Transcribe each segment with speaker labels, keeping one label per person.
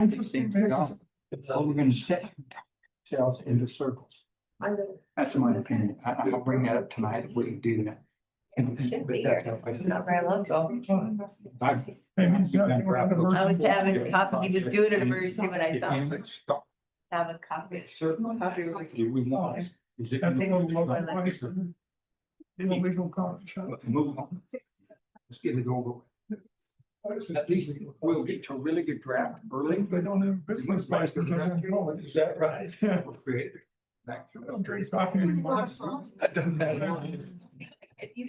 Speaker 1: Interesting. We're gonna set ourselves into circles. That's my opinion. I'll bring that up tonight if we can do that. But that's how I
Speaker 2: Not very long ago.
Speaker 1: I
Speaker 2: was having coffee, he was doing an emergency when I saw him. Have a coffee.
Speaker 1: Coffee. We want. Is it?
Speaker 3: Illegal coffee shop.
Speaker 1: Move on. Let's get it over with. At least we'll get to a really good draft early.
Speaker 3: They don't have a business license.
Speaker 1: Is that right?
Speaker 3: Yeah.
Speaker 1: We'll create it. Back through.
Speaker 3: Don't drink coffee anymore.
Speaker 1: That doesn't matter.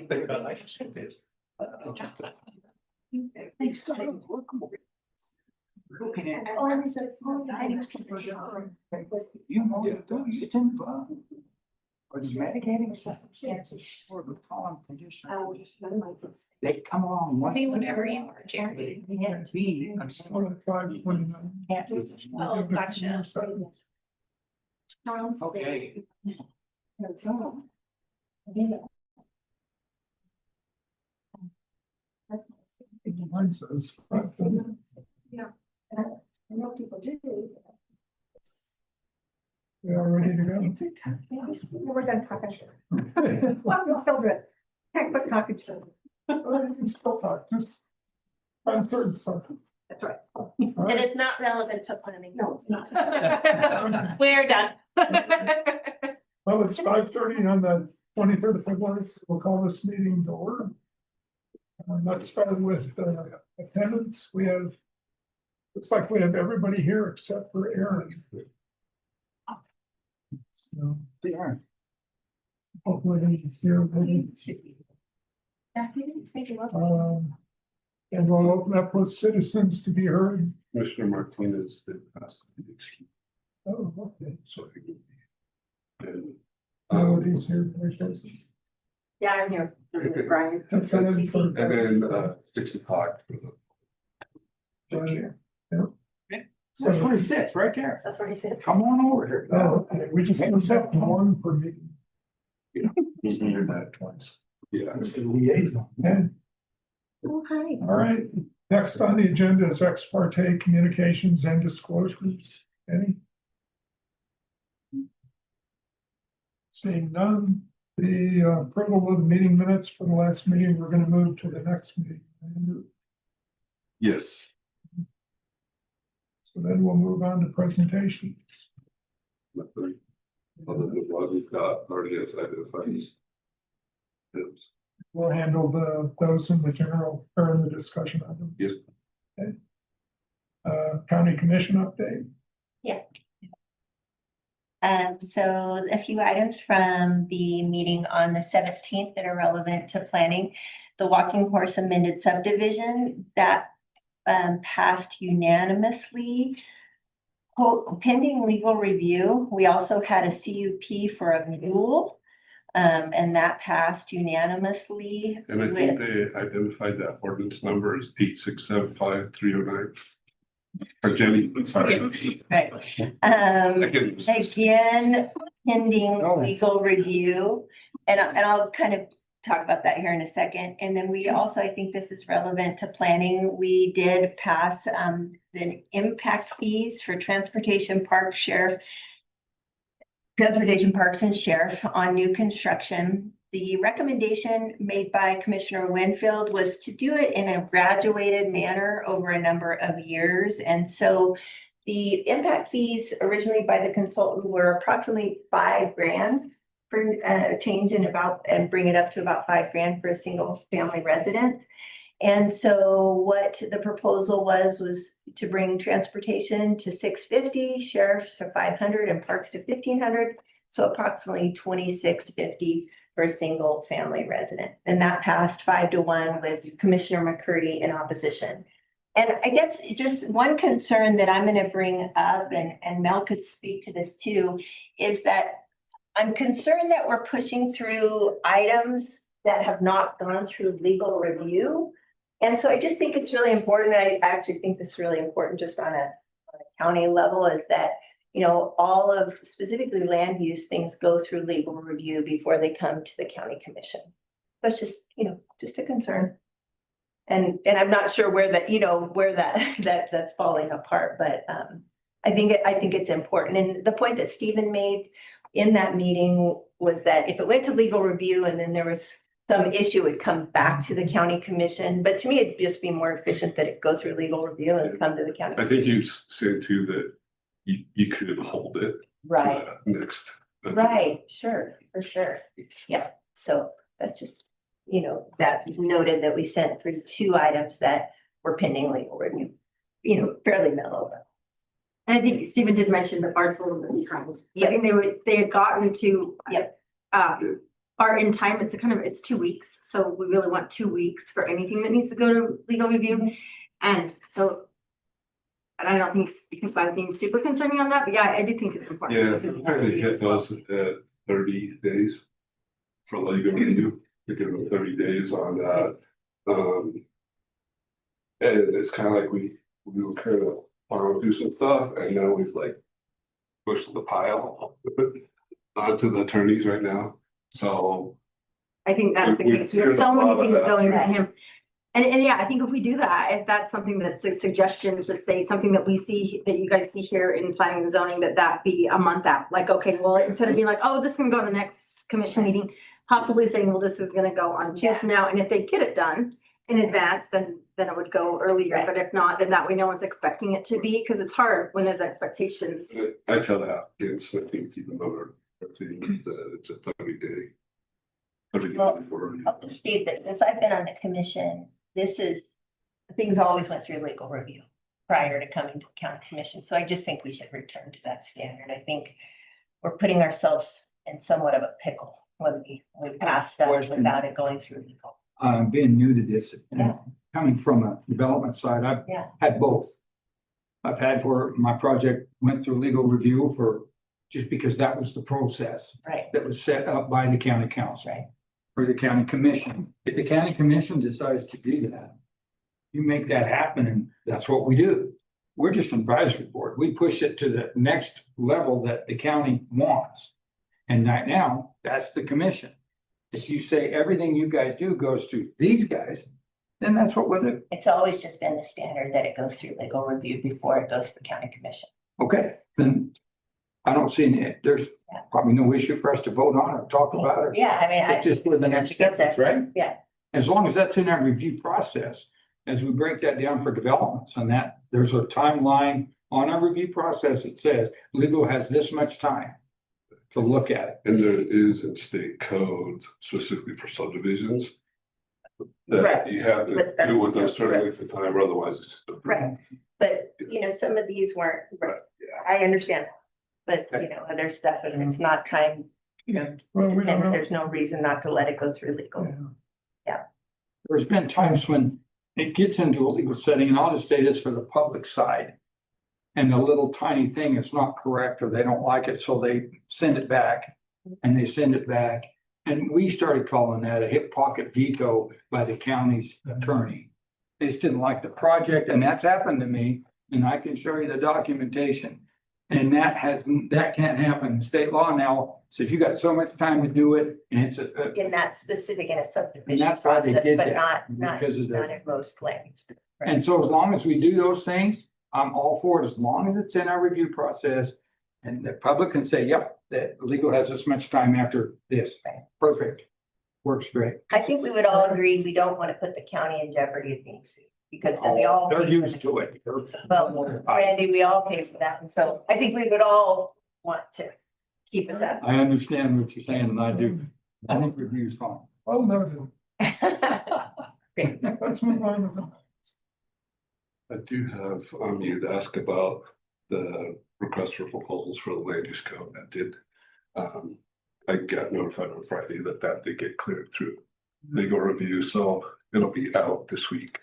Speaker 1: They got like it. Looking at. You know, it's in. Or the medicating circumstances for the following condition. They come along.
Speaker 2: Whatever you are, Jerry.
Speaker 1: Can't be. I'm
Speaker 3: One of the 529.
Speaker 1: can't be.
Speaker 2: Oh, gotcha.
Speaker 1: Okay.
Speaker 3: Mine says 530.
Speaker 4: Yeah, I know people do.
Speaker 3: We are ready to go.
Speaker 4: We're done talking. Well, I'm children. Can't quit talking children.
Speaker 3: Still talk, just uncertain something.
Speaker 4: That's right.
Speaker 5: And it's not relevant to planning.
Speaker 4: No, it's not.
Speaker 5: We're done.
Speaker 3: Well, it's 5:30 on the 23rd of February. We'll call this meeting to order. Let's start with attendance. We have, looks like we have everybody here except for Aaron. So hopefully he's here. And we'll open up with citizens to be heard.
Speaker 6: Commissioner Martinez did pass the excuse,
Speaker 3: Oh, okay.
Speaker 6: so I can. And,
Speaker 3: Nobody's here.
Speaker 4: Yeah, I'm here. Brian.
Speaker 3: And
Speaker 6: then 6 o'clock for the.
Speaker 1: So 26, right there.
Speaker 4: That's what he said.
Speaker 1: Come on over here.
Speaker 3: Oh, okay. We just moved up to one per meeting.
Speaker 6: Yeah.
Speaker 3: Heard that twice.
Speaker 6: Yeah.
Speaker 1: It's a liaison.
Speaker 3: Okay,
Speaker 4: Oh, hi.
Speaker 3: all right. Next on the agenda is ex parte communications and disclosures. Any? Seeing none, the approval of the meeting minutes for the last meeting, we're gonna move to the next meeting.
Speaker 6: Yes.
Speaker 3: So then we'll move on to presentations.
Speaker 6: Other than what we've got already as identified. Yes.
Speaker 3: We'll handle those in the general or in the discussion items.
Speaker 6: Yes.
Speaker 3: Okay. County commission update.
Speaker 2: So a few items from the meeting on the 17th that are relevant to planning. The Walking Horse amended subdivision that passed unanimously. Pending legal review, we also had a CUP for a mule. And that passed unanimously.
Speaker 6: And I think they identified that ordinance number as 8675309. For Jenny, sorry.
Speaker 2: Right.
Speaker 6: Again,
Speaker 2: Again, pending
Speaker 1: Oh.
Speaker 2: legal review, and I'll kind of talk about that here in a second. And then we also, I think this is relevant to planning, we did pass the impact fees for transportation park sheriff. Transportation parks and sheriff on new construction. The recommendation made by Commissioner Winfield was to do it in a graduated manner over a number of years. And so the impact fees originally by the consultant were approximately $5,000 for a change in and bring it up to about $5,000 for a single family resident. And so what the proposal was to bring transportation to $650, sheriffs to $500, and parks to $1,500. So approximately $2,650 for a single family resident. And that passed 5-1 with Commissioner McCurdy in opposition. And I guess just one concern that I'm going to bring up, and Mel could speak to this too, is that I'm concerned that we're pushing through items that have not gone through legal review. And so I just think it's really important. I actually think this is really important just on a county level, is that, you know, all of specifically land use things go through legal review before they come to the county commission. That's just, you know, just a concern. And I'm not sure where that, where that's falling apart, but I think it's important. And the point that Stephen made in that meeting was that if it went to legal review and then there was some issue, it would come back to the county commission. But to me, it'd just be more efficient that it goes through legal review and come to the county.
Speaker 6: I think you said too that you could hold it.
Speaker 2: Right,
Speaker 6: Next.
Speaker 2: right, sure, for sure. Yeah, so that's just, that is noted that we sent through 2 items that were pending legal review, fairly mellow.
Speaker 7: And I think Stephen did mention the Bart's-a-little bit behind. So I think they had gotten to.
Speaker 2: Yep.
Speaker 7: Are in time, it's 2 weeks, so we really want 2 weeks for anything that needs to go to legal review. And so. And I don't think because I'm being super concerning on that, but yeah, I do think it's important.
Speaker 6: Yeah, if you kind of hit those at 30 days for legal review, to give them 30 days on that. And it's kind of like we were kind of want to do some stuff, and now we've like pushed the pile onto the attorneys right now. So
Speaker 7: I think that's the
Speaker 6: we
Speaker 7: case. There's so
Speaker 6: heard a lot
Speaker 7: many
Speaker 6: of
Speaker 7: things
Speaker 6: that.
Speaker 7: going at him. And yeah, I think if we do that, if that's something that's a suggestion, just say something that we see, that you guys see here in planning and zoning, that be a month out. Like, okay, well, instead of being like, oh, this is gonna go to the next commission meeting, possibly saying, well, this is gonna go on 2 from now. And if they get it done in advance, then it would go earlier.
Speaker 2: Right.
Speaker 7: But if not, then that way no one's expecting it to be, because it's hard when there's expectations.
Speaker 6: I tell the applicants, I think even though they're saying that it's a 30-day.
Speaker 2: Well, I'll just state that since I've been on the commission, things always went through legal review prior to coming to the county commission. So I just think we should return to that standard. I think we're putting ourselves in somewhat of a pickle when we pass stuff
Speaker 1: Question.
Speaker 2: without it going through legal.
Speaker 1: Being new to this,
Speaker 2: Yeah.
Speaker 1: and coming from a development side, I've
Speaker 2: Yeah.
Speaker 1: had both. I've had where my project went through legal review just because that was the process
Speaker 2: Right,
Speaker 1: that was set up by the county council.
Speaker 2: right.
Speaker 1: Or the county commission. If the county commission decides to do that, you make that happen, and that's what we do. We're just an advisory board. We push it to the next level that the county wants. And right now, that's the commission. If you say everything you guys do goes to these guys, then that's what we'll do.
Speaker 2: It's always just been the standard that it goes through legal review before it goes to the county commission.
Speaker 1: Okay, then I don't see there's probably no issue for us to vote on or talk about it.
Speaker 2: Yeah, I mean,
Speaker 1: It's just for the next
Speaker 2: That's
Speaker 1: steps, right?
Speaker 2: Yeah.
Speaker 1: As long as that's in our review process, as we break that down for developments and that, there's a timeline on our review process. It says legal has this much time to look at it.
Speaker 6: And there is a state code specifically for subdivisions. That
Speaker 2: Right.
Speaker 6: you have to
Speaker 2: But that's
Speaker 6: do within a certain
Speaker 2: different.
Speaker 6: length of time, or otherwise it's just.
Speaker 2: Right. But, some of these weren't, I understand. But, there's stuff and it's not time,
Speaker 3: Well, we don't
Speaker 2: and
Speaker 3: know.
Speaker 2: there's no reason not to let it go through legal.
Speaker 1: There's been times when it gets into a legal setting, and I'll just say this for the public side. And the little tiny thing is not correct, or they don't like it, so they send it back. And they send it back. And we started calling that a hip pocket veto by the county's attorney. They just didn't like the project, and that's happened to me, and I can show you the documentation. And that can't happen. State law now says you got so much time to do it, and it's
Speaker 2: In that specific in a
Speaker 1: and
Speaker 2: subdivision
Speaker 1: that's why they
Speaker 2: process,
Speaker 1: did
Speaker 2: but
Speaker 1: that.
Speaker 2: not
Speaker 1: Because of the.
Speaker 2: in most lands.
Speaker 1: And so as long as we do those things, I'm all for it, as long as it's in our review process. And the public can say, yep, that legal has this much time after this.
Speaker 2: Right.
Speaker 1: Perfect. Works great.
Speaker 2: I think we would all agree, we don't want to put the county in jeopardy of being sued, because then we all.
Speaker 1: They're
Speaker 2: pay for
Speaker 1: used
Speaker 2: the-
Speaker 1: to it.
Speaker 2: Well, Randy, we all pay for that, and so I think we would all want to keep us up.
Speaker 1: I understand what you're saying, and I do. I think review's fine.
Speaker 3: Oh, no. Let's move on with them.
Speaker 6: I do have, you'd ask about the request for proposals for the land use code. That did. I got notified on Friday that did get cleared through legal review, so it'll be out this week.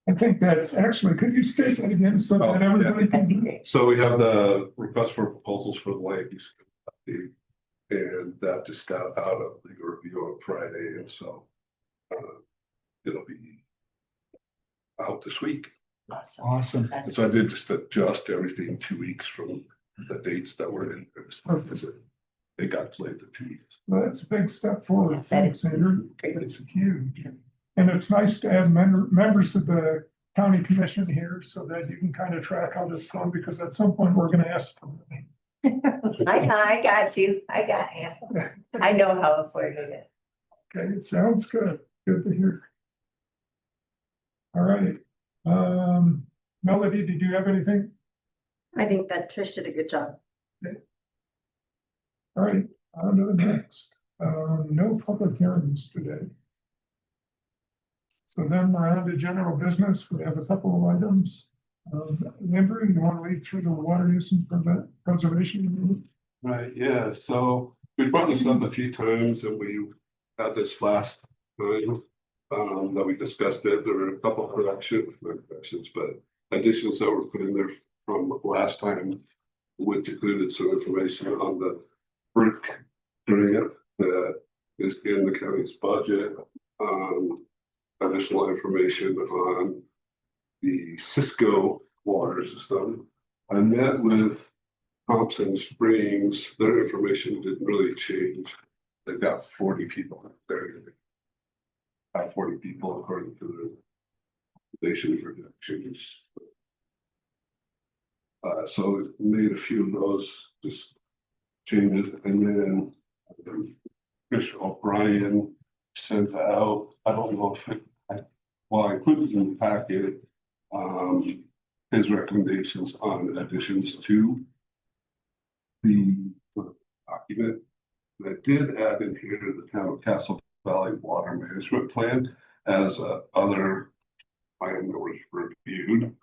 Speaker 3: I think that's actually, could you state that again so
Speaker 6: Oh,
Speaker 3: that
Speaker 6: yeah.
Speaker 3: everybody can do it?
Speaker 6: So we have the request for proposals for the land use code. And that just got out of legal review on Friday, and so it'll be out this week.
Speaker 2: Awesome.
Speaker 1: Awesome.
Speaker 6: And so I did just adjust everything 2 weeks from the dates that were in. It got delayed to 2 weeks.
Speaker 3: Well, that's a big step forward.
Speaker 2: That is
Speaker 3: Thanks, Andrew.
Speaker 2: great.
Speaker 3: It's huge. And it's nice to have members of the county commission here so that you can kind of track how this goes, because at some point we're gonna ask for money.
Speaker 2: I got you. I got you. I know how important it is.
Speaker 3: Okay, it sounds good. Good to hear. All right. Melody, did you have anything?
Speaker 7: I think that Trish did a good job.
Speaker 3: All right, on to the next. No public hearings today. So then we're on to general business. We have a couple of items. Member, you want to read through the water use and preservation?
Speaker 6: Right, yeah, so we brought this up a few times and we had this last time. That we discussed it, there were a couple of corrections, but additions that were put in there from last time. Which included some information on the brick grant that is in the county's budget. Additional information on the Cisco water system. I met with Thompson Springs, their information didn't really change. They've got 40 people there. 40 people according to the population projections. So it made a few of those just changes, and then Commissioner O'Brien sent out, I don't know if it, I included in the packet, his recommendations on additions to the document. And I did add in here the town of Castle Valley Water Management Plan as other plan that was reviewed.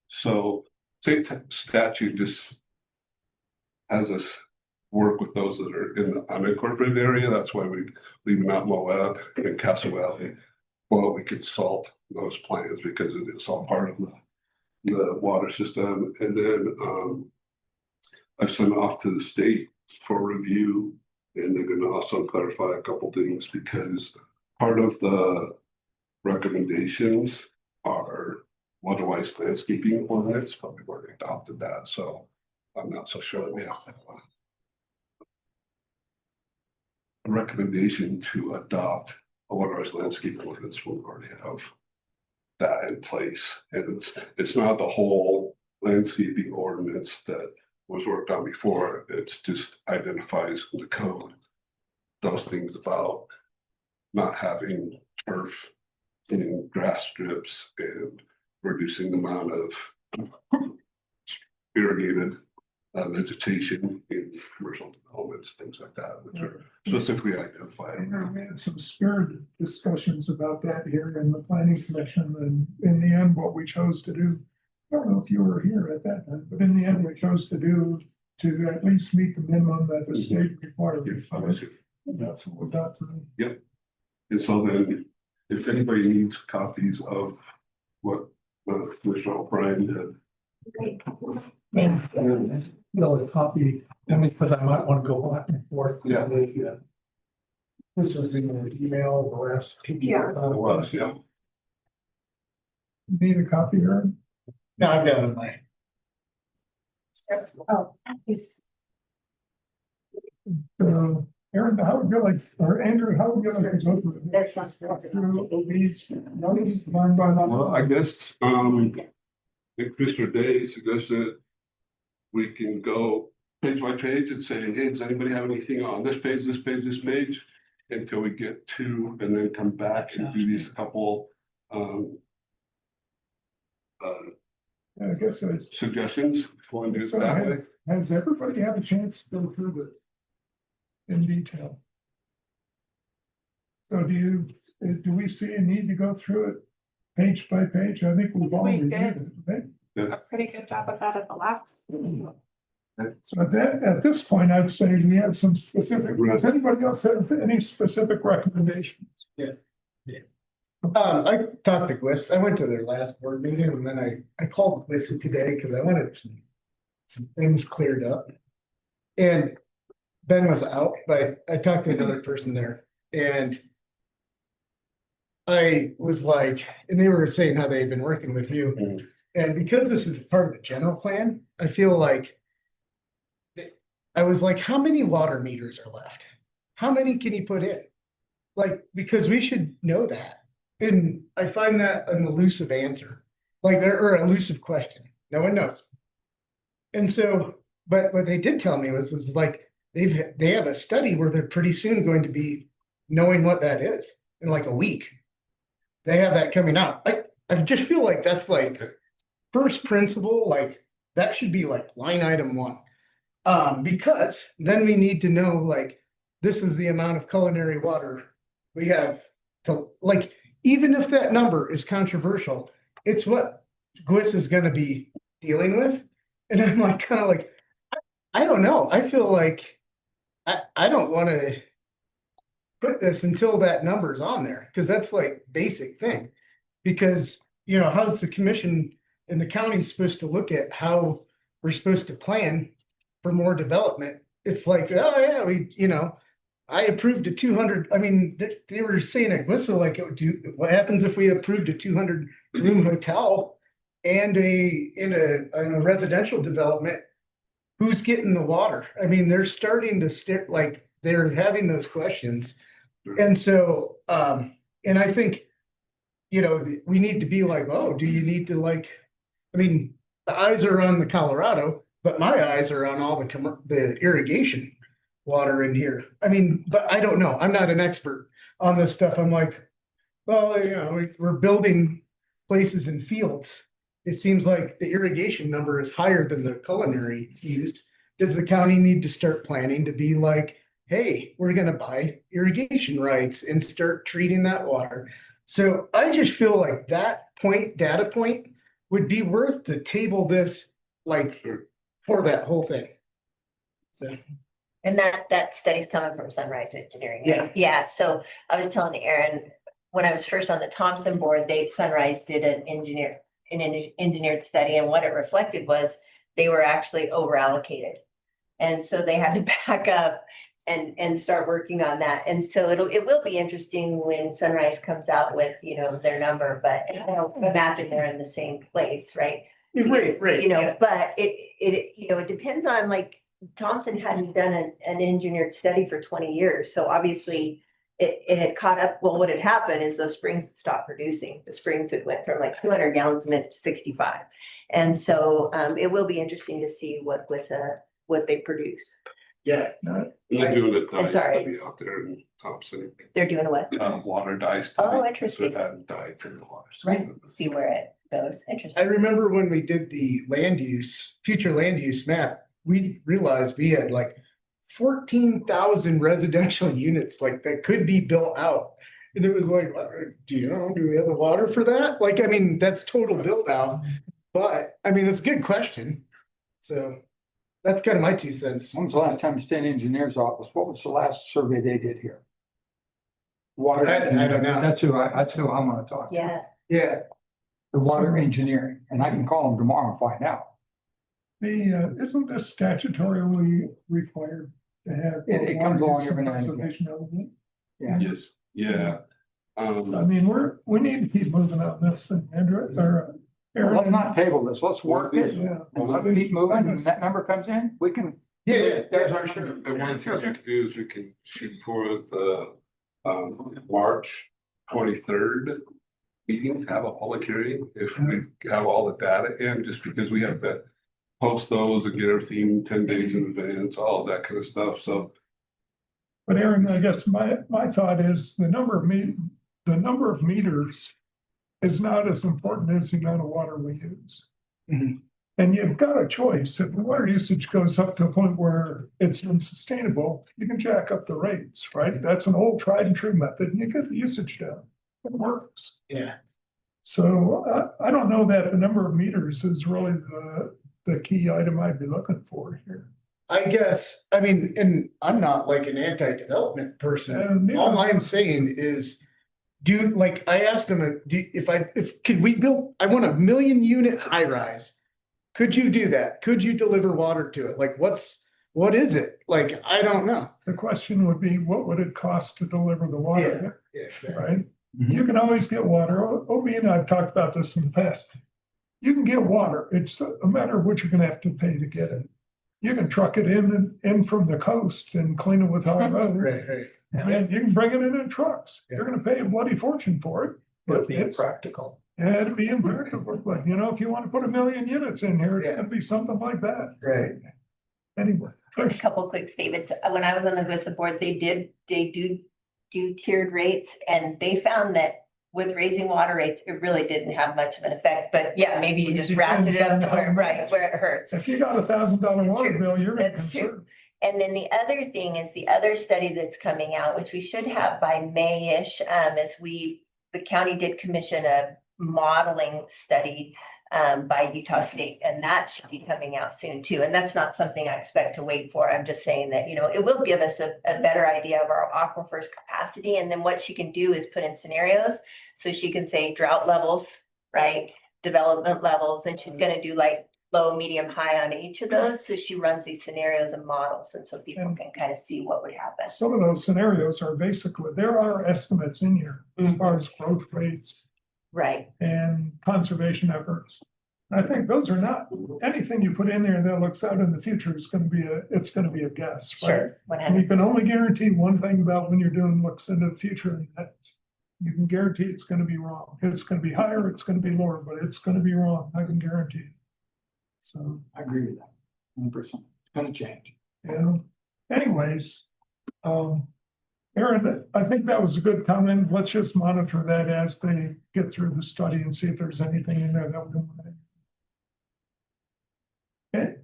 Speaker 6: So state statute just has us work with those that are in the unincorporated area. That's why we leave Mount Moab and Castle Valley. Well, we consult those plans because it is all part of the water system. And then I've sent off to the state for review, and they're going to also clarify a couple things because part of the recommendations are waterwise landscaping ordinance, but we've already adopted that, so I'm not so sure that we have a recommendation to adopt a waterwise landscaping ordinance. We'll already have that in place, and it's not the whole landscaping ordinance that was worked on before. It's just identifies in the code those things about not having turf in grass strips and reducing the amount of irrigated vegetation in commercial developments, things like that, which are specifically identified.
Speaker 3: We had some spirited discussions about that here in the planning commission, and in the end, what we chose to do, I don't know if you were here at that time, but in the end, we chose to do to at least meet the minimum that the state required.
Speaker 6: Yes, I was here.
Speaker 3: That's what we got through.
Speaker 6: And so then, if anybody needs copies of what Commissioner O'Brien did.
Speaker 1: A copy, only because I might want to go back and forth.
Speaker 6: Yeah.
Speaker 1: This was in your email, the last.
Speaker 4: Yeah.
Speaker 6: It was, yeah.
Speaker 3: Need a copy, Aaron?
Speaker 1: Yeah, I've got it, Mike.
Speaker 4: Oh.
Speaker 3: Aaron, how would you like, or Andrew, how would you like to go through
Speaker 7: That's not.
Speaker 3: these notes line by line?
Speaker 6: Well, I guess, if Commissioner Day suggested we can go page by page and say, hey, does anybody have anything on this page, this page, this page? Until we get to, and then come back and do these couple,
Speaker 3: I guess it's.
Speaker 6: suggestions. If you want to do it
Speaker 3: So
Speaker 6: that way.
Speaker 3: has everybody had a chance to go through it in detail? So do we see a need to go through it page by page? I think we've all
Speaker 5: We
Speaker 3: reviewed
Speaker 5: did.
Speaker 3: it, right?
Speaker 5: A pretty good job of that at the last.
Speaker 3: So at this point, I'd say we have some specific, does anybody else have any specific recommendations?
Speaker 8: I talked to Gwist. I went to their last board meeting and then I called Gwist today because I wanted some things cleared up. And Ben was out, but I talked to another person there and I was like, and they were saying how they've been working with you.
Speaker 6: Mhm.
Speaker 8: And because this is part of the general plan, I feel like I was like, how many water meters are left? How many can you put in? like, because we should know that. And I find that an elusive answer, like there, or elusive question. No one knows. And so, but what they did tell me is like, they have a study where they're pretty soon going to be knowing what that is in like a week. They have that coming out. I just feel like that's like first principle, like that should be like line item one. Because then we need to know, like, this is the amount of culinary water we have to, like, even if that number is controversial, it's what GWIS is gonna be dealing with. And I'm like, kind of like, I don't know. I feel like I don't wanna put this until that number's on there, because that's like basic thing. Because, you know, how's the commission and the county supposed to look at how we're supposed to plan for more development? If like, oh yeah, we, you know, I approved a 200, I mean, they were saying at Whistle, like, it would do, what happens if we approved a 200 room hotel and in a residential development? Who's getting the water? I mean, they're starting to stick, like, they're having those questions. And so, and I think, you know, we need to be like, oh, do you need to, like, I mean, the eyes are on the Colorado, but my eyes are on all the irrigation water in here. I mean, but I don't know. I'm not an expert on this stuff. I'm like, well, you know, we're building places in fields. It seems like the irrigation number is higher than the culinary use. Does the county need to start planning to be like, hey, we're gonna buy irrigation rights and start treating that water? So I just feel like that data point would be worth to table this, like, for that whole thing. So,
Speaker 9: And that study's coming from Sunrise Engineering.
Speaker 8: Yeah.
Speaker 9: Right? Yeah, so I was telling Aaron, when I was first on the Thompson board, Sunrise did an engineered study, and what it reflected was they were actually over allocated. And so they had to back up and start working on that. And so it will be interesting when Sunrise comes out with, you know, their number, but I don't imagine they're in the same place, right?
Speaker 8: right.
Speaker 9: You know,
Speaker 8: Yeah.
Speaker 9: but it depends on, like, Thompson hadn't done an engineered study for 20 years. So obviously it had caught up. Well, what had happened is those springs had stopped producing. The springs had went from like 200 gallons a minute to 65. And so it will be interesting to see what they produce.
Speaker 8: Yeah.
Speaker 6: They're doing a dye
Speaker 9: sorry.
Speaker 6: study out there in Thompson,
Speaker 9: They're doing what?
Speaker 6: water dye study.
Speaker 9: Oh, interesting.
Speaker 6: So that dye through the water.
Speaker 9: Right. See where it goes.
Speaker 8: I
Speaker 9: Interesting.
Speaker 8: remember when we did the future land use map, we realized we had like 14,000 residential units like that could be built out. And it was like, do we have the water for that? Like, I mean, that's total build out, but I mean, it's a good question. So that's kind of my 2 cents.
Speaker 1: When was the last time state engineer's office, what was the last survey they did here? Water.
Speaker 8: I don't know.
Speaker 1: That's who I want to talk to.
Speaker 9: Yeah.
Speaker 8: Yeah.
Speaker 1: The water engineering, and I can call them tomorrow and find out.
Speaker 3: Isn't this statutorily required to have?
Speaker 1: It comes along every now and again.
Speaker 3: Conservation element?
Speaker 1: Yeah.
Speaker 6: Yes, yeah.
Speaker 3: So, I mean, we need to keep moving on this thing, Andrew, or. Aaron.
Speaker 1: Let's not table this. Let's work it.
Speaker 3: Yeah.
Speaker 1: And let's keep moving. When that number comes in, we can. There's our
Speaker 6: And one of the things we can do is we can shoot for the March 23rd meeting, have a public hearing if we have all the data in, just because we have to post those and get everything 10 days in advance, all of that kind of stuff. So
Speaker 3: But Aaron, I guess my thought is the number of meters is not as important as the amount of water we use.
Speaker 8: Mhm.
Speaker 3: And you've got a choice. If the water usage goes up to a point where it's unsustainable, you can jack up the rates, right? That's an old tried and true method, and you get the usage down. It works.
Speaker 8: Yeah.
Speaker 3: So I don't know that the number of meters is really the key item I'd be looking for here.
Speaker 8: I guess, I mean, and I'm not like an anti-development person.
Speaker 3: Yeah.
Speaker 8: All I'm saying is, like, I asked him, could we build, I want a 1 million unit high rise. Could you do that? Could you deliver water to it? Like, what is it? Like, I don't know.
Speaker 3: The question would be, what would it cost to deliver the water?
Speaker 8: Yeah.
Speaker 3: Right?
Speaker 1: Mhm.
Speaker 3: You can always get water. Obi and I have talked about this in the past. You can get water. It's a matter of what you're gonna have to pay to get it. you can truck it in from the coast and clean it with hot weather.
Speaker 8: Right.
Speaker 3: And you can bring it in trucks. You're gonna pay a bloody fortune for it.
Speaker 1: It'd be
Speaker 3: It's-
Speaker 1: impractical.
Speaker 3: Yeah, it'd be impractical, but you know, if you want to put 1 million units in here, it's
Speaker 8: Yeah.
Speaker 3: gonna be something like that.
Speaker 8: Right.
Speaker 3: Anyway.
Speaker 2: A couple quick statements. When I was on the WISA board, they do tiered rates, and they found that with raising water rates, it really didn't have much of an effect, but yeah, maybe you just ratchet it up to where, right, where it hurts.
Speaker 3: If you got $1,000
Speaker 2: That's
Speaker 3: water
Speaker 2: true.
Speaker 3: bill, you're gonna
Speaker 2: That's true.
Speaker 3: conserve.
Speaker 2: And then the other thing is the other study that's coming out, which we should have by May-ish, the county did commission a modeling study by Utah State, and that should be coming out soon too. And that's not something I expect to wait for. I'm just saying that, you know, it will give us a better idea of our aquifer's capacity. And then what she can do is put in scenarios. So she can say drought levels, right? Development levels, and she's gonna do like low, medium, high on each of those. So she runs these scenarios and models, and so people can kind of see what would happen.
Speaker 3: Some of those scenarios are basically, there are estimates in here as far as growth rates
Speaker 2: Right.
Speaker 3: and conservation efforts. I think those are not, anything you put in there that looks out in the future is gonna be a guess, right?
Speaker 2: Sure.
Speaker 3: And you can only guarantee one thing about when you're doing looks into the future, and that you can guarantee it's gonna be wrong. It's gonna be higher, it's gonna be lower, but it's gonna be wrong, I can guarantee it. So,
Speaker 1: I agree with that. 100%. It's gonna change.
Speaker 3: yeah, anyways, Aaron, I think that was a good comment. Let's just monitor that as they get through the study and see if there's anything in there that we want to.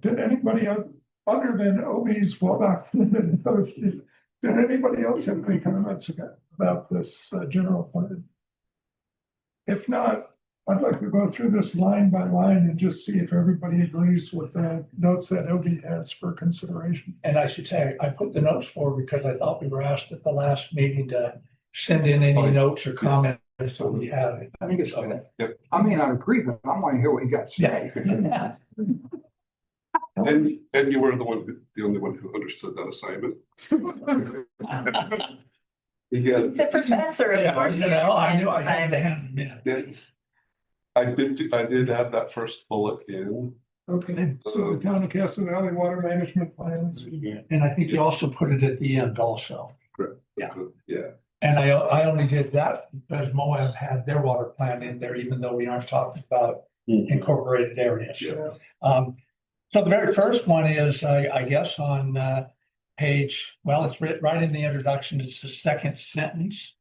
Speaker 3: Did anybody else, other than Obi's well documented, did anybody else have any comments about this general plan? If not, I'd like to go through this line by line and just see if everybody agrees with the notes that Obi has for consideration.
Speaker 10: And I should say, I put the notes forward because I thought we were asked at the last meeting to send in any notes or comments, so we have it.
Speaker 1: I think it's okay.
Speaker 6: Yep.
Speaker 1: I may not agree, but I want to hear what you got to say.
Speaker 10: Yeah.
Speaker 6: And you were the only one who understood that assignment. You get,
Speaker 2: It's a professor, of
Speaker 10: Yeah,
Speaker 2: course.
Speaker 10: you know, I knew I had to have them in.
Speaker 6: I did add that first bullet in.
Speaker 3: Okay, so the town of Castle Valley Water Management Plans.
Speaker 10: And I think you also put it at the end also. Yeah.
Speaker 6: Yeah,
Speaker 10: And I only did that because Moab had their water plan in there, even though we aren't talking about incorporated areas.
Speaker 6: Yeah.
Speaker 10: So the very first one is, I guess, on page, well, it's written right in the introduction, it's the second sentence.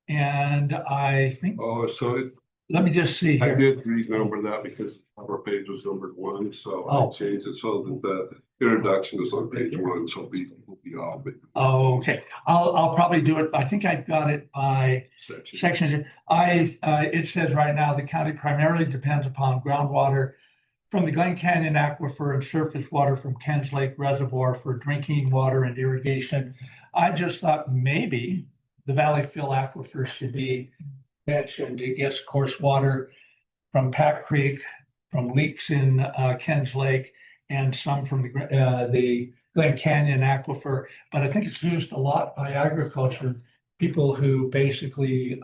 Speaker 10: And I think,
Speaker 6: so
Speaker 10: let me just see
Speaker 6: I
Speaker 10: here.
Speaker 6: did renumber that because our page was numbered 1, so I
Speaker 10: Oh.
Speaker 6: changed it so that the introduction is on page 1, so it'll be all the
Speaker 10: Okay, I'll probably do it. I think I've got it by
Speaker 6: sections.
Speaker 10: sections. It says right now, the county primarily depends upon groundwater from the Glen Canyon Aquifer and surface water from Kens Lake Reservoir for drinking water and irrigation. I just thought maybe the Valley Fill Aquifer should be mentioned. It gets coarse water from Pack Creek, from leaks in Kens Lake, and some from the Glen Canyon Aquifer. But I think it's used a lot by agriculture, people who basically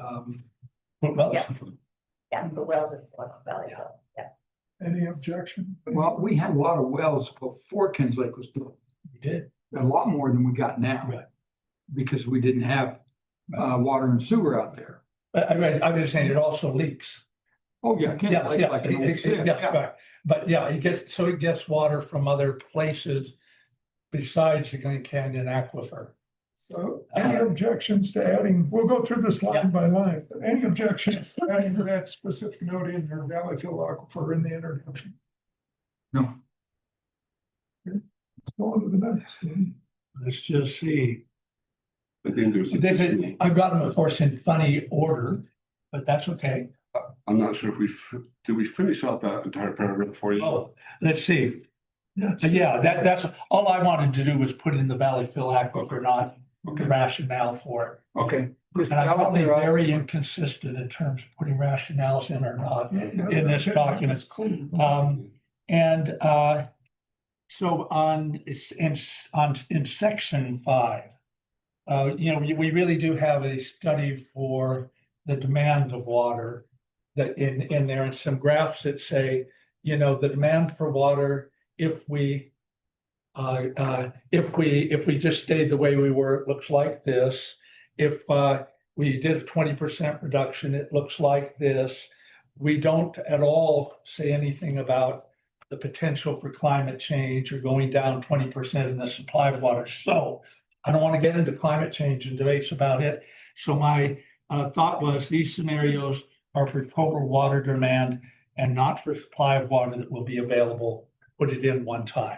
Speaker 10: put wells.
Speaker 2: Yeah, the wells in Valley Hill, yeah.
Speaker 3: Any objection?
Speaker 1: Well, we had a lot of wells before Kens Lake was built,
Speaker 10: We did.
Speaker 1: a lot more than we got now.
Speaker 10: Right.
Speaker 1: Because we didn't have water and sewer out there.
Speaker 10: But I'm just saying it also leaks.
Speaker 1: Oh, yeah. Kens
Speaker 10: Yeah,
Speaker 1: Lake's
Speaker 10: yeah,
Speaker 1: like an old city,
Speaker 10: yeah, right. But yeah, it gets water from other places besides the Glen Canyon Aquifer.
Speaker 3: So any objections to adding, we'll go through this line by line, but any objections to adding that specific note in your Valley Fill Aquifer in the introduction?
Speaker 1: No.
Speaker 3: Let's go on to the next one.
Speaker 10: Let's just see.
Speaker 6: I think there's.
Speaker 10: I've got them, of course, in funny order, but that's okay.
Speaker 6: I'm not sure if did we finish out that entire paragraph for you?
Speaker 10: Oh, let's see. Yeah, that's, all I wanted to do was put in the Valley Fill Aquifer, not the rationale for it.
Speaker 1: Okay.
Speaker 10: And I'm probably very inconsistent in terms of putting rationales in or not in this document. So in section 5, we really do have a study for the demand of water that in there, and some graphs that say, the demand for water, if we If we just stayed the way we were, it looks like this. If we did a 20% reduction, it looks like this. We don't at all say anything about the potential for climate change or going down 20% in the supply of water. So I don't want to get into climate change and debates about it. So my thought was these scenarios are for total water demand and not for supply of water that will be available. Put it in one time.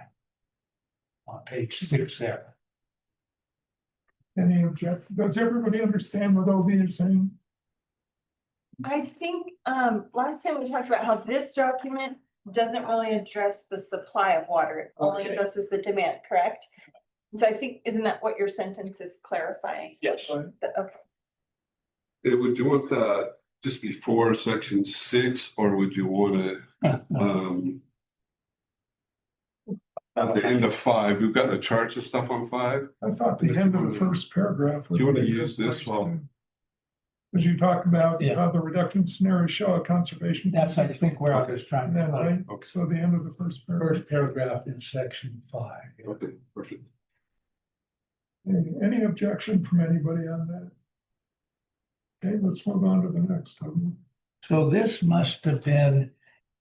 Speaker 10: On page 6 there.
Speaker 3: Any objection? Does everybody understand what OB is saying?
Speaker 5: I think, last time we talked about how this document doesn't really address the supply of water, it only
Speaker 10: Okay.
Speaker 5: addresses the demand, correct? So I think, isn't that what your sentence is clarifying?
Speaker 10: Yes.
Speaker 5: Okay.
Speaker 6: Would you want that just before section 6, or would you want it, at the end of 5? We've got the charts and stuff on 5.
Speaker 3: I thought the end of the first paragraph.
Speaker 6: Do you want to
Speaker 3: would be a
Speaker 6: use
Speaker 3: good
Speaker 6: this
Speaker 3: place
Speaker 6: one?
Speaker 3: to- As you talk about
Speaker 10: Yeah.
Speaker 3: how the reduction scenarios show a conservation.
Speaker 10: That's, I think, where I was trying
Speaker 3: And then,
Speaker 10: to put it.
Speaker 3: right, so the end of the first paragraph.
Speaker 10: First paragraph in section 5.
Speaker 6: Okay, perfect.
Speaker 3: Any objection from anybody on that? Okay, let's move on to the next one.
Speaker 10: So this must have been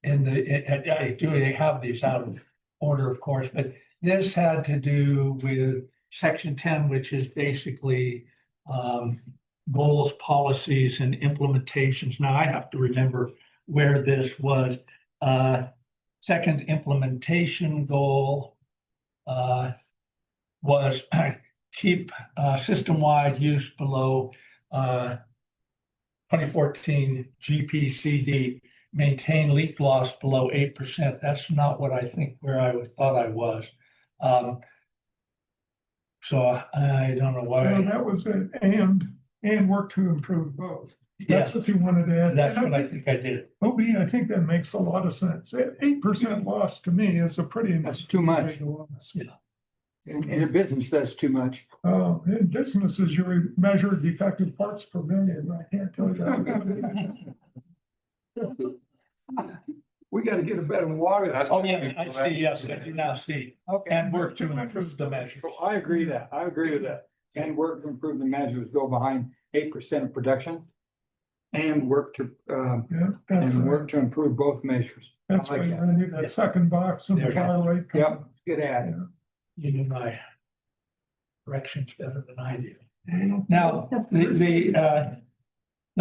Speaker 10: in the, I do, they have these out of order, of course, but this had to do with section 10, which is basically goals, policies, and implementations. Now I have to remember where this was. Second implementation goal was keep system-wide use below 2014 GPCD, maintain leak loss below 8%. That's not what I think where I thought I was. So I don't know
Speaker 3: Well,
Speaker 10: why.
Speaker 3: that was it, and work to improve both. That's
Speaker 10: Yeah,
Speaker 3: what you wanted to add.
Speaker 10: that's what I think I did.
Speaker 3: OB, I think that makes a lot of sense. 8% loss to me is a pretty.
Speaker 1: That's too much.
Speaker 3: loss.
Speaker 1: In a business, that's too much.
Speaker 3: In businesses, you measure defective parts per million. I can't tell you that.
Speaker 1: We gotta get a better water.
Speaker 10: Oh, yeah, I see, yes, I do now see.
Speaker 1: Okay.
Speaker 10: And work to improve the measure.
Speaker 1: So I agree that, I agree with that. And work to improve the measures go behind 8% of production. And work to,
Speaker 3: Yeah, that's
Speaker 1: and
Speaker 3: right.
Speaker 1: work to improve both measures.
Speaker 3: That's
Speaker 1: I like
Speaker 3: right.
Speaker 1: that.
Speaker 3: I need that second box in the
Speaker 10: There it is.
Speaker 3: far right.
Speaker 1: Yep, good ad.
Speaker 10: You knew my corrections better than I do. Now, the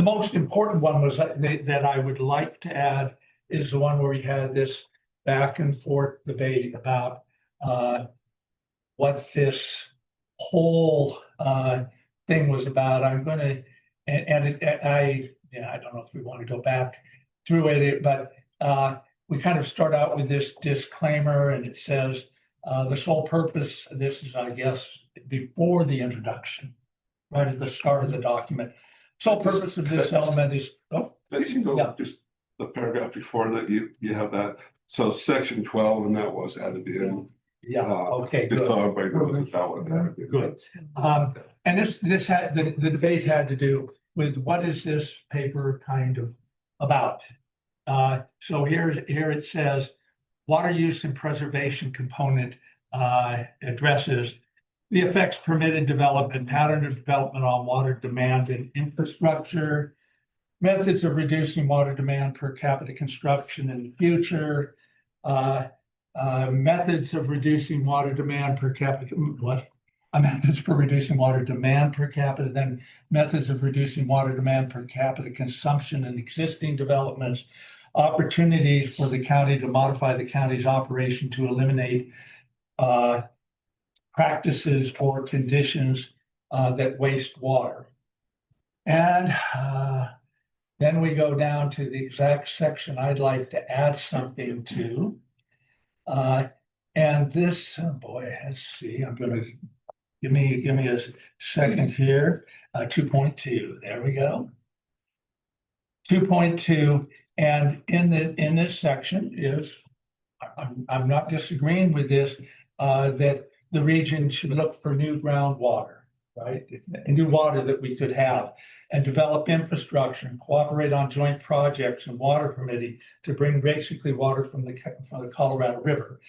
Speaker 10: most important one was that I would like to add is the one where we had this back and forth debate about what this whole thing was about. I'm gonna, I don't know if we want to go back through it, but we kind of start out with this disclaimer, and it says the sole purpose, this is, I guess, before the introduction, right at the start of the document. Sole purpose of this element is, oh,
Speaker 6: Then you go
Speaker 10: Yeah.
Speaker 6: just the paragraph before that, you have that. So section 12, and that was added in.
Speaker 10: yeah, okay,
Speaker 6: Just
Speaker 10: good.
Speaker 6: so everybody knows that was added in.
Speaker 10: Good. And this had, the debate had to do with what is this paper kind of about? So here it says, water use and preservation component addresses the effects permitted development, pattern of development on water demand and infrastructure, methods of reducing water demand per capita construction in the future, methods of reducing water demand per capita, methods for reducing water demand per capita, then methods of reducing water demand per capita consumption in existing developments, opportunities for the county to modify the county's operation to eliminate practices or conditions that waste water. And then we go down to the exact section I'd like to add something to. And this, oh boy, let's see, I'm gonna, give me a second here. 2.2, there we go. 2.2, and in this section is, I'm not disagreeing with this, that the region should look for new groundwater, right? New water that we could have, and develop infrastructure and cooperate on joint projects and water permitting to bring basically water from the Colorado River.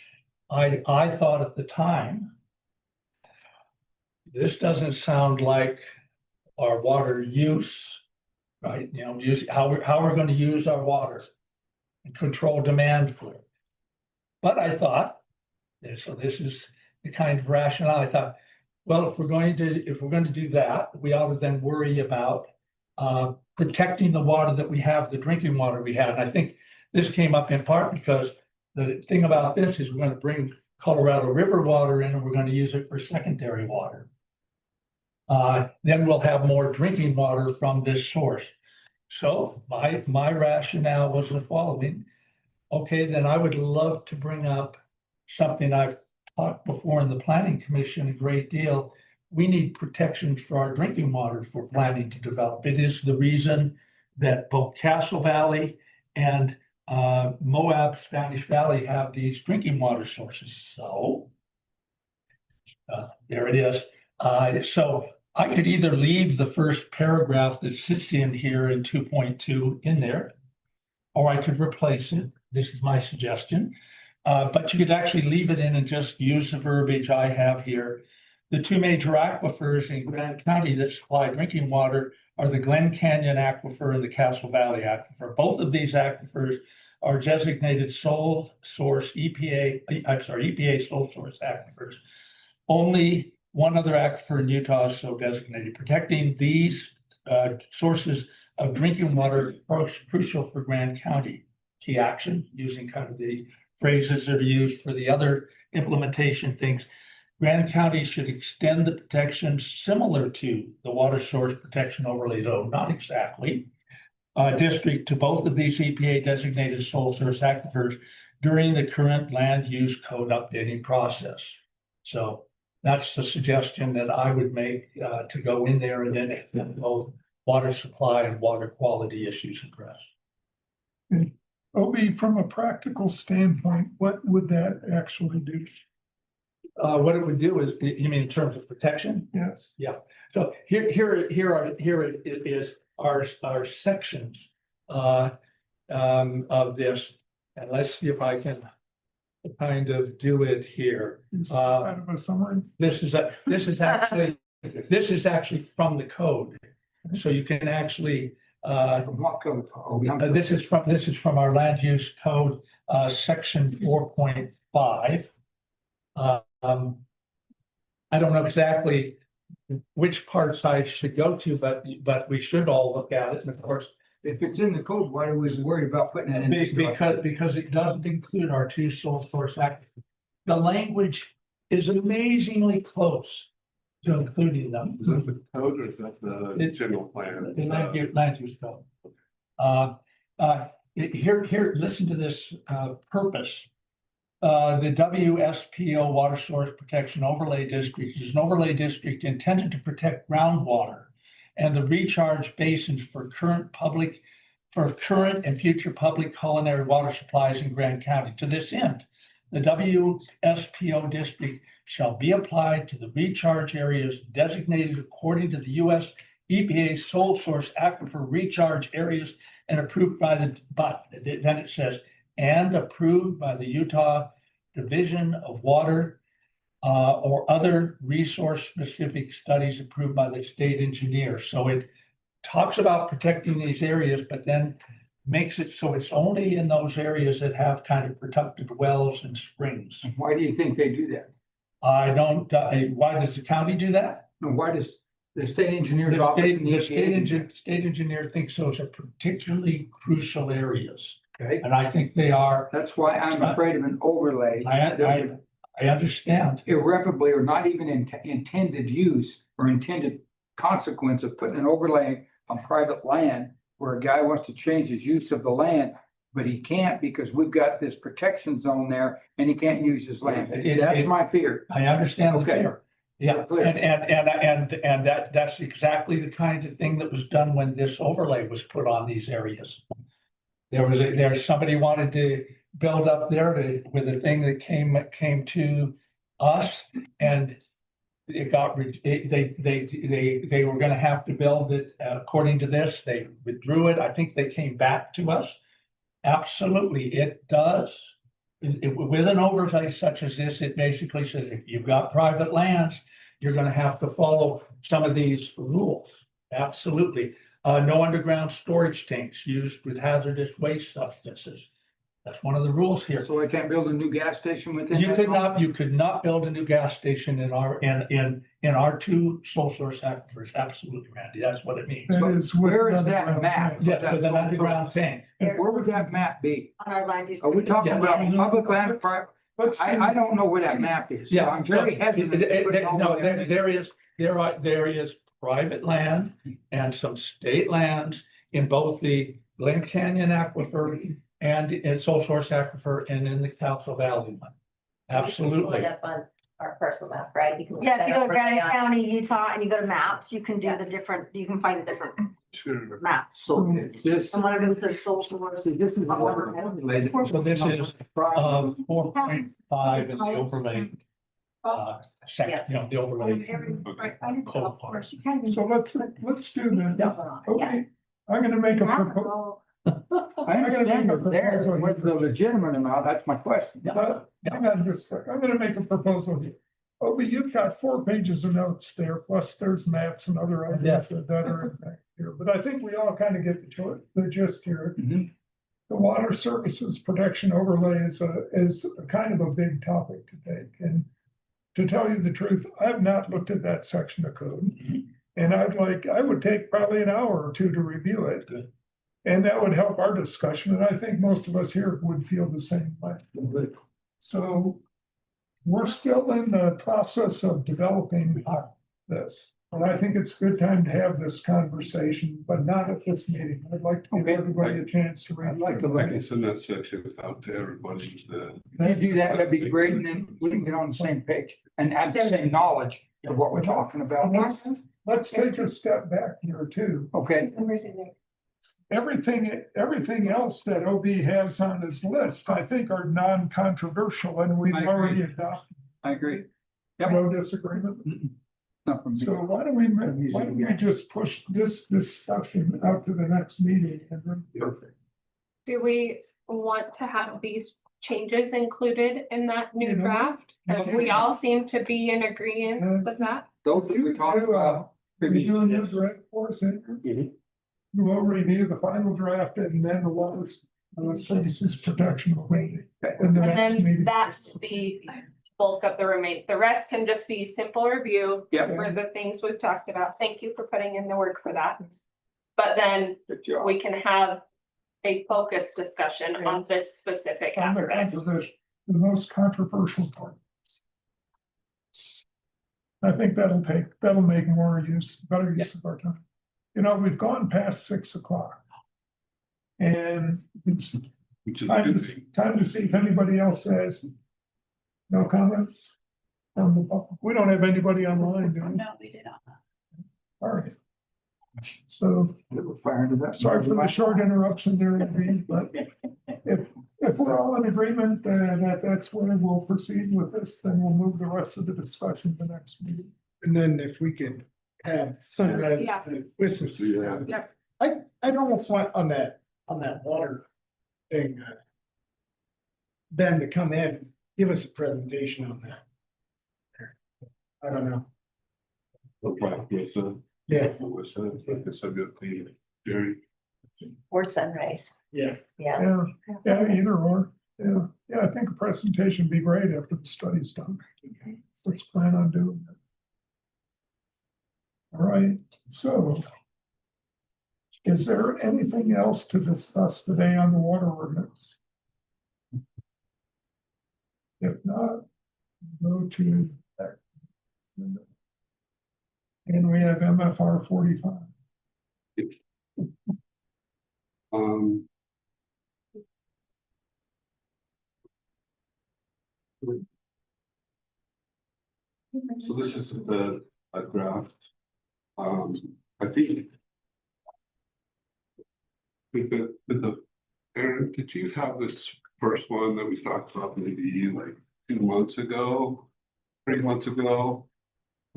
Speaker 10: I thought at the time, this doesn't sound like our water use, right? You know, use how we're going to use our water and control demand for it. But I thought, and so this is the kind of rationale I thought, well, if we're going to do that, we ought to then worry about protecting the water that we have, the drinking water we have. And I think this came up in part because the thing about this is we're going to bring Colorado River water in and we're going to use it for secondary water. Then we'll have more drinking water from this source. So my rationale was the following. Okay, then I would love to bring up something I've talked before in the Planning Commission a great deal. We need protections for our drinking water for planning to develop. It is the reason that both Castle Valley and Moab, Spanish Valley have these drinking water sources. So there it is. So I could either leave the first paragraph that sits in here in 2.2 in there, or I could replace it. This is my suggestion. But you could actually leave it in and just use the verbiage I have here. The two major aquifers in Grand County that supply drinking water are the Glen Canyon Aquifer and the Castle Valley Aquifer. Both of these aquifers are designated sole source EPA sole source aquifers. Only one other aquifer in Utah is so designated. Protecting these sources of drinking water are crucial for Grand County. Key action, using kind of the phrases that are used for the other implementation things. Grand County should extend the protection similar to the water source protection overlay, though not exactly, district to both of these EPA designated sole source aquifers during the current land use code updating process. So that's the suggestion that I would make to go in there and then get both water supply and water quality issues addressed.
Speaker 3: Obi, from a practical standpoint, what would that actually do?
Speaker 10: What it would do is, you mean in terms of protection?
Speaker 3: Yes.
Speaker 10: Yeah. So here is our sections of this, and let's see if I can kind of do it here.
Speaker 3: Kind of a summary.
Speaker 10: This is actually from the code, so you can actually.
Speaker 1: From what code?
Speaker 10: This is from our land use code, section 4.5. I don't know exactly which parts I should go to, but we should all look at it. And of course,
Speaker 1: if it's in the code, why do we worry about putting it in?
Speaker 10: Because it doesn't include our two sole source aquifers. The language is amazingly close to including them.
Speaker 6: Is that the code or is that the general plan?
Speaker 10: The land use code. Here, listen to this purpose. The WSPO Water Source Protection Overlay District is an overlay district intended to protect groundwater and the recharge basins for current and future public culinary water supplies in Grand County. To this end, the WSPO district shall be applied to the recharge areas designated according to the U.S. EPA sole source aquifer recharge areas and approved by then it says, and approved by the Utah Division of Water or other resource-specific studies approved by the state engineer. So it talks about protecting these areas, but then makes it so it's only in those areas that have kind of protected wells and springs.
Speaker 1: Why do you think they do that?
Speaker 10: I don't, why does the county do that?
Speaker 1: No, why does the state engineer's office?
Speaker 10: The state engineer thinks those are particularly crucial areas.
Speaker 1: Okay,
Speaker 10: And I think they are.
Speaker 1: that's why I'm afraid of an overlay.
Speaker 10: I understand.
Speaker 1: Irreparably or not even intended use or intended consequence of putting an overlay on private land where a guy wants to change his use of the land, but he can't because we've got this protection zone there and he can't use his land. That's my fear.
Speaker 10: I understand the
Speaker 1: Okay.
Speaker 10: fear. Yeah,
Speaker 1: Clear.
Speaker 10: and that's exactly the kind of thing that was done when this overlay was put on these areas. There's somebody wanted to build up there with a thing that came to us, and it got they were going to have to build it according to this. They withdrew it. I think they came back to us. Absolutely, it does with an overlay such as this, it basically says if you've got private lands, you're gonna have to follow some of these rules. Absolutely. No underground storage tanks used with hazardous waste substances. That's one of the rules here.
Speaker 1: So I can't build a new gas station within.
Speaker 10: You
Speaker 1: that
Speaker 10: could
Speaker 1: zone?
Speaker 10: not, you could not build a new gas station in our two sole source aquifers. Absolutely, Randy. That's what it means.
Speaker 3: That is. with
Speaker 1: Where is that
Speaker 3: underground
Speaker 1: map?
Speaker 3: tanks.
Speaker 10: Yes, with an underground tank.
Speaker 1: Where would that map be?
Speaker 7: On our land use.
Speaker 1: Are we talking
Speaker 10: Yeah.
Speaker 1: about public land or private?
Speaker 3: Let's do-
Speaker 1: I don't know where that map is. So I'm very hesitant. to put it all
Speaker 10: No,
Speaker 1: together.
Speaker 10: there is private land and some state lands in both the Glen Canyon Aquifer and in Sole Source Aquifer and in the Council Valley one.
Speaker 9: Pull
Speaker 10: Absolutely.
Speaker 9: it up on our parcel map, right? You can look
Speaker 7: Yeah, if
Speaker 9: that
Speaker 7: you go
Speaker 9: up
Speaker 7: to
Speaker 9: right
Speaker 7: Granite
Speaker 9: on-
Speaker 7: County, Utah, and you go to maps, you can do
Speaker 9: Yeah.
Speaker 7: the different, you can find the different
Speaker 6: Sure.
Speaker 7: maps.
Speaker 1: So it's this,
Speaker 7: And one of them says social source.
Speaker 1: see, this is the overlay.
Speaker 10: So this is 4.5 in the overlay section, you know, the overlay. Code part.
Speaker 3: So let's do that. Okay, I'm gonna make a proposal.
Speaker 1: I understand over there, whether they're legitimate or not, that's my question.
Speaker 3: Hang on just a sec. I'm gonna make a proposal here. Obi, you've got 4 pages of notes there, plus there's maps and other items that are in there here, but I think we all kind of get the gist here.
Speaker 1: Mhm.
Speaker 3: The water services protection overlay is a kind of a big topic to take, and to tell you the truth, I've not looked at that section of code. And I would take probably an hour or two to review it.
Speaker 10: Good.
Speaker 3: And that would help our discussion, and I think most of us here would feel the same way. So we're still in the process of developing this. And I think it's a good time to have this conversation, but not at this meeting. I'd like to give
Speaker 1: Okay.
Speaker 3: everybody a chance to read.
Speaker 1: I'd like to
Speaker 6: I
Speaker 1: look
Speaker 6: can
Speaker 1: at,
Speaker 6: send that section out to everybody.
Speaker 1: can you do that? That'd be great, and then we can get on the same page and have the same knowledge of what we're talking about.
Speaker 3: Let's take a step back here too.
Speaker 1: Okay,
Speaker 3: Everything else that OB has on his list, I think are non-controversial and we've
Speaker 1: I agree.
Speaker 3: already adopted.
Speaker 1: I agree. Yep.
Speaker 3: No disagreement.
Speaker 1: Not from me.
Speaker 3: So why don't we just push this discussion out to the next meeting and then.
Speaker 1: Perfect.
Speaker 11: Do we want to have these changes included in that new
Speaker 3: You know,
Speaker 11: draft? Because we all seem to be in agreement with that.
Speaker 1: Those that we talked about
Speaker 3: Are you
Speaker 1: previous.
Speaker 3: doing your draft for us, Andrew? You will review the final draft and then the water services protection. in the
Speaker 11: And
Speaker 3: next
Speaker 11: then
Speaker 3: meeting.
Speaker 11: that's the bulk of the remain. The rest can just be simple review
Speaker 1: Yep.
Speaker 11: for the things we've talked about. Thank you for putting in the work for that. But then
Speaker 1: Good job.
Speaker 11: we can have a focused discussion on this specific
Speaker 3: On the
Speaker 11: aspect.
Speaker 3: composition, the most controversial part. I think that'll make better use of our time. You know, we've gone past 6 o'clock. And it's
Speaker 6: Which is a good thing.
Speaker 3: time to see if anybody else has no comments. We don't have anybody online, do we?
Speaker 11: No, we did not.
Speaker 3: All right. So
Speaker 1: We're firing it up.
Speaker 3: sorry for the short interruption there, Irene, but if we're all in agreement that that's where we'll proceed with this, then we'll move the rest of the discussion to the next meeting.
Speaker 8: And then if we could have Sunrise
Speaker 11: Yeah.
Speaker 8: Whistles.
Speaker 6: Yeah.
Speaker 8: I'd almost want on that water thing. Ben to come in, give us a presentation on that. I don't know. Yeah.
Speaker 6: It's a good thing, Jerry.
Speaker 9: Or Sunrise,
Speaker 8: Yeah.
Speaker 9: yeah.
Speaker 3: Yeah, either or. Yeah, I think a presentation would be great after the study's done. Let's plan on doing that. All right, so. Is there anything else to discuss today on the water ordinance? If not, go to. And we have MFR 45.
Speaker 6: So this is a draft. I think. Aaron, did you have this first one that we talked about maybe like 2 months ago? 3 months ago?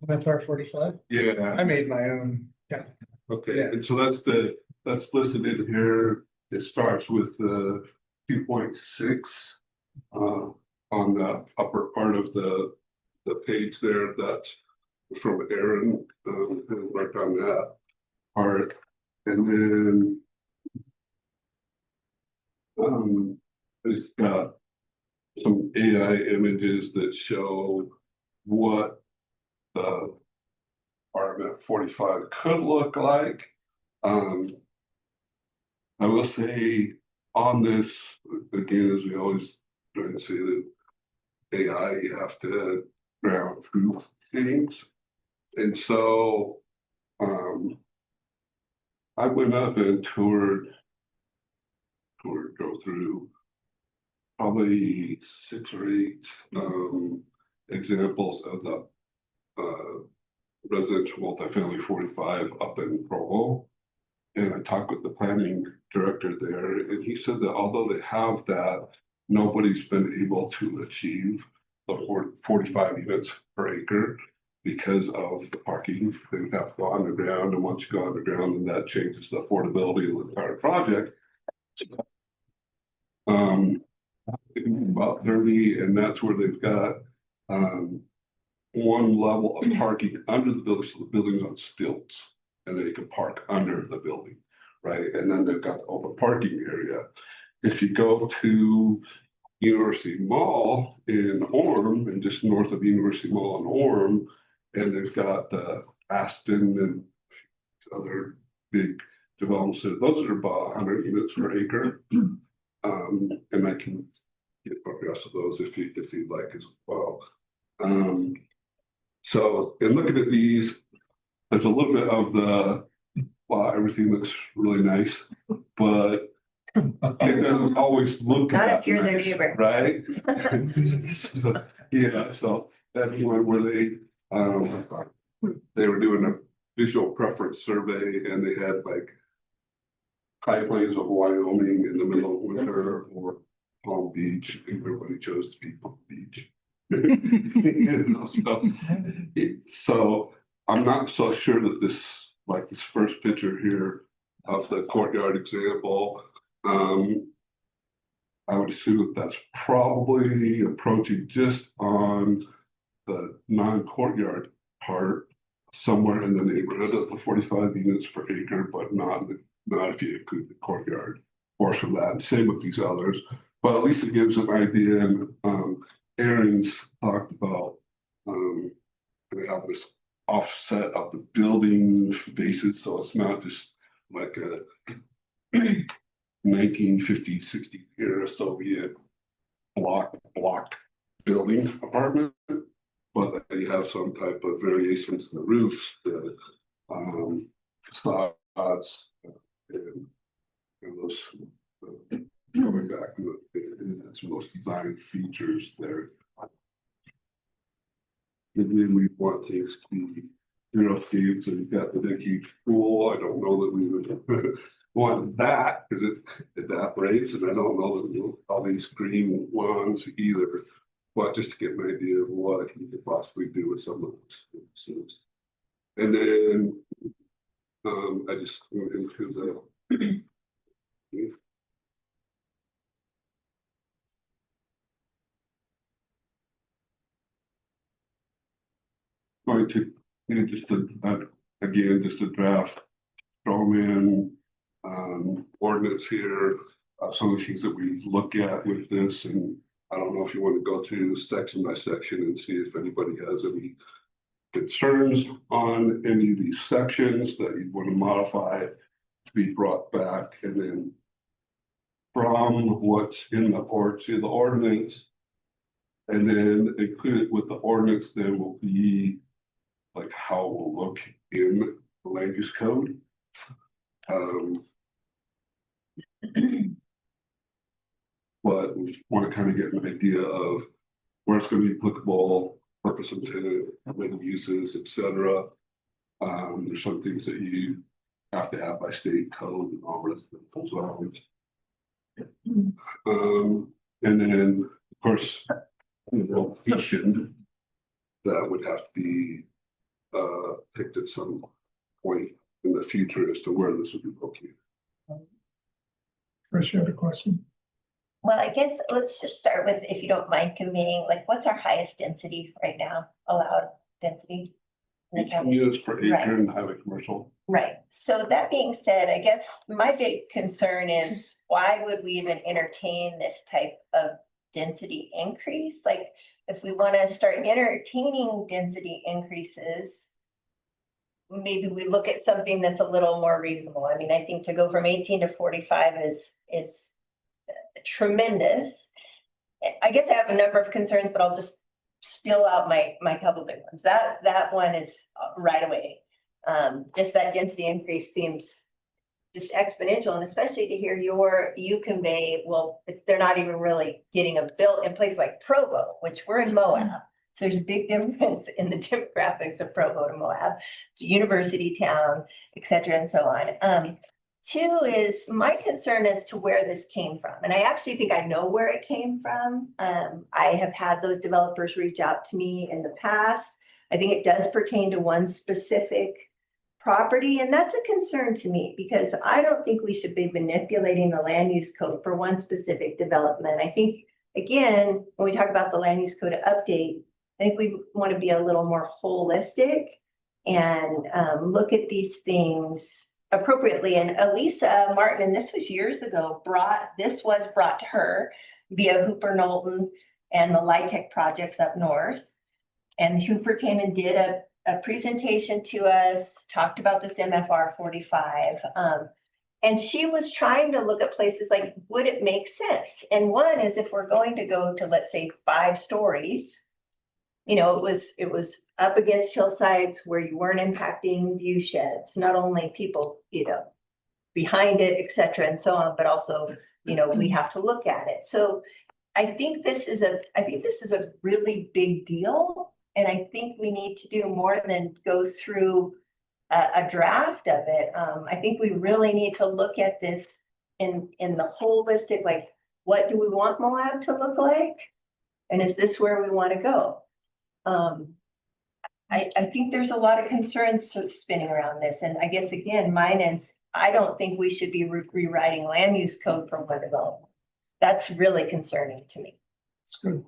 Speaker 8: FR 45.
Speaker 6: Yeah.
Speaker 8: I made my own. Yeah.
Speaker 6: Okay,
Speaker 8: Yeah.
Speaker 6: and so that's listed in here. It starts with the 2.6 on the upper part of the page there, that's from Aaron, who worked on that part. And then it's got some AI images that show what the RMF 45 could look like. I will say on this, again, as we always try to say that AI, you have to ground truth things. And so I went up and drove through probably 6 or 8 examples of the residential multifamily 45 up in Provo. And I talked with the planning director there, and he said that although they have that, nobody's been able to achieve the 45 units per acre because of the parking. They would have to go underground, and once you go underground, then that changes the affordability of the entire project. About 30, and that's where they've got one level of parking under the building, so the building's on stilts, and then you can park under the building, right? And then they've got the open parking area. If you go to University Mall in Orem, and just north of University Mall in Orem, and they've got Aston and other big developments there. Those are about 100 units per acre. And I can get progress of those if you'd like as well. So in looking at these, there's a little bit of the, wow, everything looks really nice, but it doesn't always look
Speaker 9: Not
Speaker 6: that
Speaker 9: if you're their
Speaker 6: nice,
Speaker 9: neighbor.
Speaker 6: right? So, yeah, so that's one where they were doing a visual preference survey, and they had like high plains of Wyoming in the middle of winter, or Palm Beach, and everybody chose to be Palm Beach. So I'm not so sure that this first picture here of the courtyard example, I would assume that that's probably approaching just on the non-courtyard part, somewhere in the neighborhood of the 45 units per acre, but not if you include the courtyard portion of that. And same with these others, but at least it gives an idea. And Aaron's talked about we have this offset of the building faces, so it's not just like a 1950s, 60s era Soviet block building apartment, but that you have some type of variations in the roofs, the facades, and those going back to its most designed features there. Maybe we want things to be themed, so you've got the big huge pool. I don't know that we would want that because it evaporates, and I don't know that we'll all these green ones either. But just to get an idea of what you could possibly do with some of those. And then I just went into the going to again just a draft strawman ordinance here. Some of the things that we look at with this, and I don't know if you want to go through section by section and see if anybody has any concerns on any of these sections that you want to modify to be brought back, and then from what's in the ordinance, and then included with the ordinance then will be like how it will look in the land use code. But we want to kind of get an idea of where it's going to be applicable, purpose intended, legal uses, etc. There's some things that you have to have by state code and all those zones. And then of course location that would have to be picked at some point in the future as to where this would be located.
Speaker 3: Chris, you had a question?
Speaker 9: Well, I guess let's just start with, if you don't mind convening, like, what's our highest density right now, allowed density? in the
Speaker 6: 18
Speaker 9: county?
Speaker 6: units per
Speaker 9: Right.
Speaker 6: acre in highway commercial.
Speaker 9: Right, so that being said, I guess my big concern is why would we even entertain this type of density increase? Like, if we wanna start entertaining density increases, maybe we look at something that's a little more reasonable. I mean, I think to go from 18 to 45 is tremendous. I guess I have a number of concerns, but I'll just spill out my couple big ones. That one is right away. Just that density increase seems just exponential, and especially to hear you convey, well, they're not even really getting a built in place like Provo, which we're in Moab. So there's a big difference in the demographics of Provo to Moab. It's a university town, et cetera, and so on. Two is my concern as to where this came from. And I actually think I know where it came from. I have had those developers reach out to me in the past. I think it does pertain to one specific property, and that's a concern to me because I don't think we should be manipulating the land use code for one specific development. I think, again, when we talk about the land use code update, I think we want to be a little more holistic and look at these things appropriately. And Elisa Martin, and this was years ago, was brought to her via Hooper Knowlton and the LIHTC projects up north. And Hooper came and did a presentation to us, talked about this MFR 45. And she was trying to look at places like, would it make sense? And one is if we're going to go to, let's say, 5 stories, you know, it was up against hillsides where you weren't impacting view sheds, not only people, you know, behind it, et cetera, and so on, but also, you know, we have to look at it. So I think this is a really big deal. And I think we need to do more than go through a draft of it. I think we really need to look at this in the holistic, like, what do we want Moab to look like? And is this where we want to go? I think there's a lot of concerns spinning around this. And I guess, again, mine is, I don't think we should be rewriting land use code for one development. That's really concerning to me.
Speaker 3: It's good.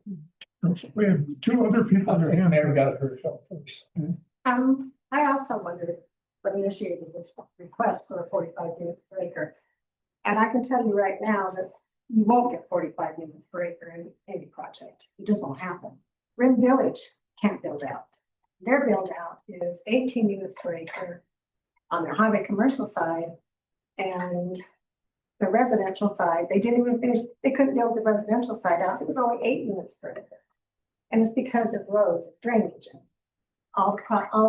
Speaker 3: We have 2 other people on their hand.
Speaker 10: Mary got her felt first.
Speaker 4: I also wondered what initiated this request for 45 units per acre. And I can tell you right now that you won't get 45 units per acre in any project. It just won't happen. Rim Village can't build out. Their build out is 18 units per acre on their highway commercial side, and the residential side, they didn't even finish, they couldn't build the residential side out. It was only 8 units per acre. And it's because of roads, drainage, and all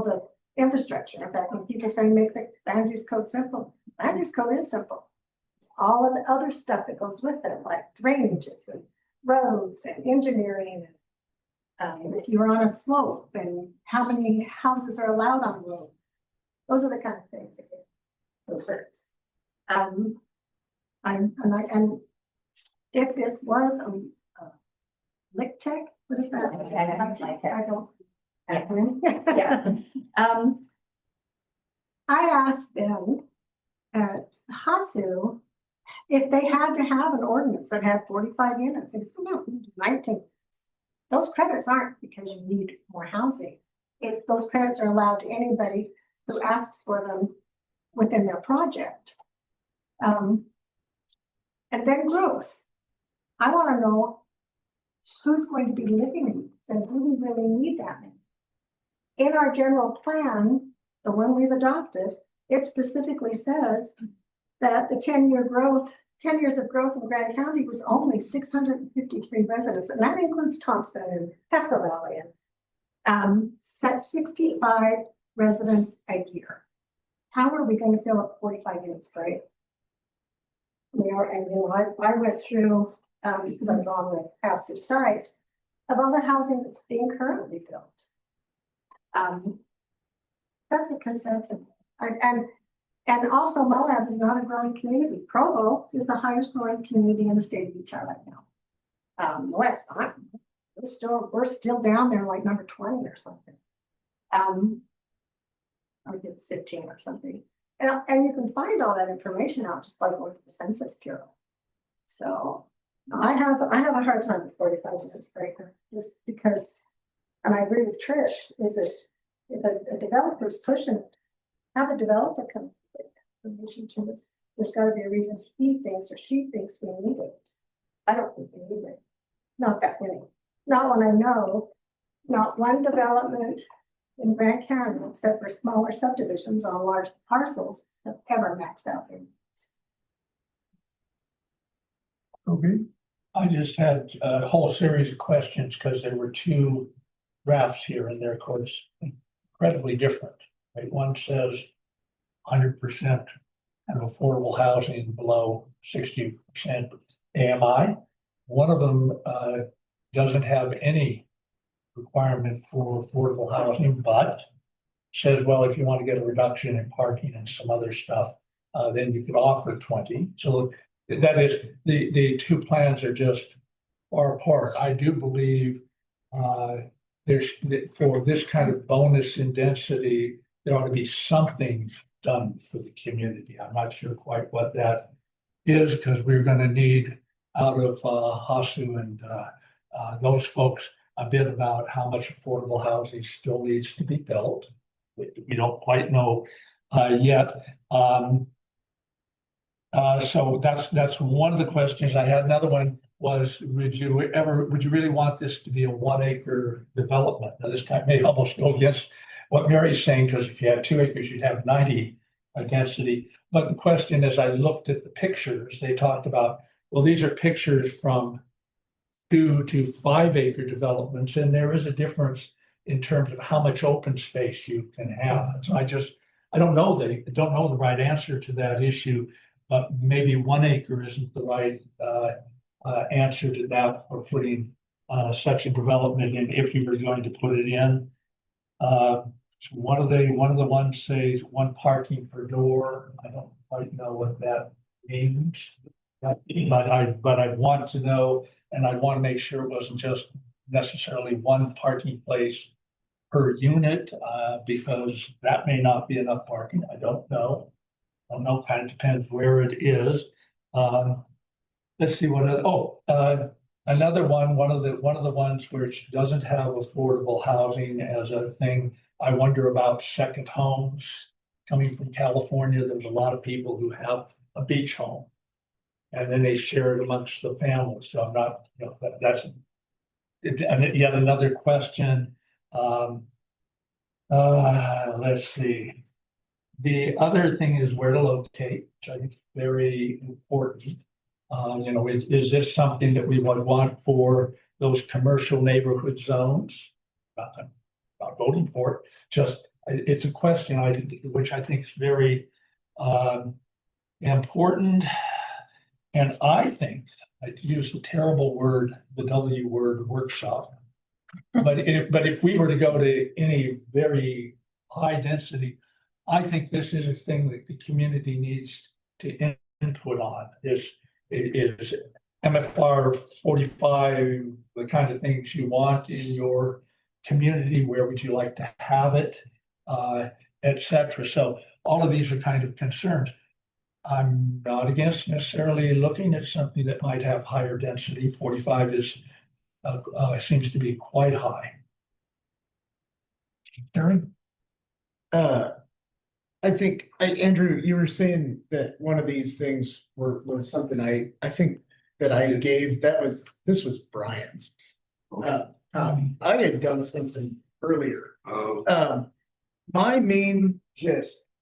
Speaker 4: the infrastructure. In fact, when people say make the land use code simple, land use code is simple. It's all of the other stuff that goes with it, like drainages and roads and engineering. If you're on a slope and how many houses are allowed on the road. Those are the kind of things that get those hurts. And if this was a LIHTC, what is that? I don't.
Speaker 9: Yeah.
Speaker 4: I asked them at HASU if they had to have an ordinance that had 45 units. They said, no, 19. Those credits aren't because you need more housing. It's those credits are allowed to anybody who asks for them within their project. And then growth. I want to know who's going to be living in these, and do we really need that many? In our general plan, the one we've adopted, it specifically says that the 10 years of growth in Grand County was only 653 residents, and that includes Thompson and Paso Valley. And that's 65 residents a year. How are we going to fill up 45 units per acre? I went through, because I was on the HASU site, of all the housing that's being currently built. That's a concern for me. And also Moab is not a growing community. Provo is the highest growing community in the state of Utah right now. Moab's not. We're still down there like number 20 or something. Or it's 15 or something. And you can find all that information out just by going to the Census Bureau. So I have a hard time with 45 minutes per acre, just because, and I agree with Trish, is it, if a developer's pushing, have a developer come with permission to this. There's gotta be a reason he thinks or she thinks we need it. I don't think we need it. Not that many. Not when I know, not one development in Grand Canyon, except for smaller subdivisions on large parcels, have ever maxed out their needs.
Speaker 3: Okay,
Speaker 10: I just had a whole series of questions because there were two drafts here and they're of course incredibly different. Right? One says 100% of affordable housing below 60% AMI. One of them doesn't have any requirement for affordable housing, but says, well, if you want to get a reduction in parking and some other stuff, then you could offer 20. So that is, the two plans are just far apart. I do believe there's, for this kind of bonus in density, there ought to be something done for the community. I'm not sure quite what that is, because we're going to need out of HASU and those folks a bit about how much affordable housing still needs to be built. We don't quite know yet. So that's one of the questions I had. Another one was, would you really want this to be a 1 acre development? Now, this time may almost go against what Mary's saying, because if you had 2 acres, you'd have 90 density. But the question, as I looked at the pictures, they talked about, well, these are pictures from 2 to 5 acre developments, and there is a difference in terms of how much open space you can have. So I don't know the right answer to that issue, but maybe 1 acre isn't the right answer to that for putting such a development in, if you were going to put it in. So one of the ones says 1 parking per door. I don't quite know what that means. But I want to know, and I want to make sure it wasn't just necessarily 1 parking place per unit, because that may not be enough parking. I don't know. I don't know, kind of depends where it is. Let's see what, another one of the ones which doesn't have affordable housing as a thing. I wonder about second homes coming from California. There's a lot of people who have a beach home, and then they share it amongst the family. So I'm not, that's yet another question. Let's see. The other thing is where to locate, which I think is very important. Is this something that we would want for those commercial neighborhood zones? Not voting for it, just it's a question which I think is very important. And I think I use the terrible word, the W word, workshop. But if we were to go to any very high density, I think this is a thing that the community needs to input on. Is MFR 45 the kind of things you want in your community? Where would you like to have it, etc. So all of these are kind of concerns. I'm not against necessarily looking at something that might have higher density. 45 is seems to be quite high. Karen?
Speaker 8: I think, Andrew, you were saying that one of these things was something I think that I gave, this was Brian's. I had done something earlier. My main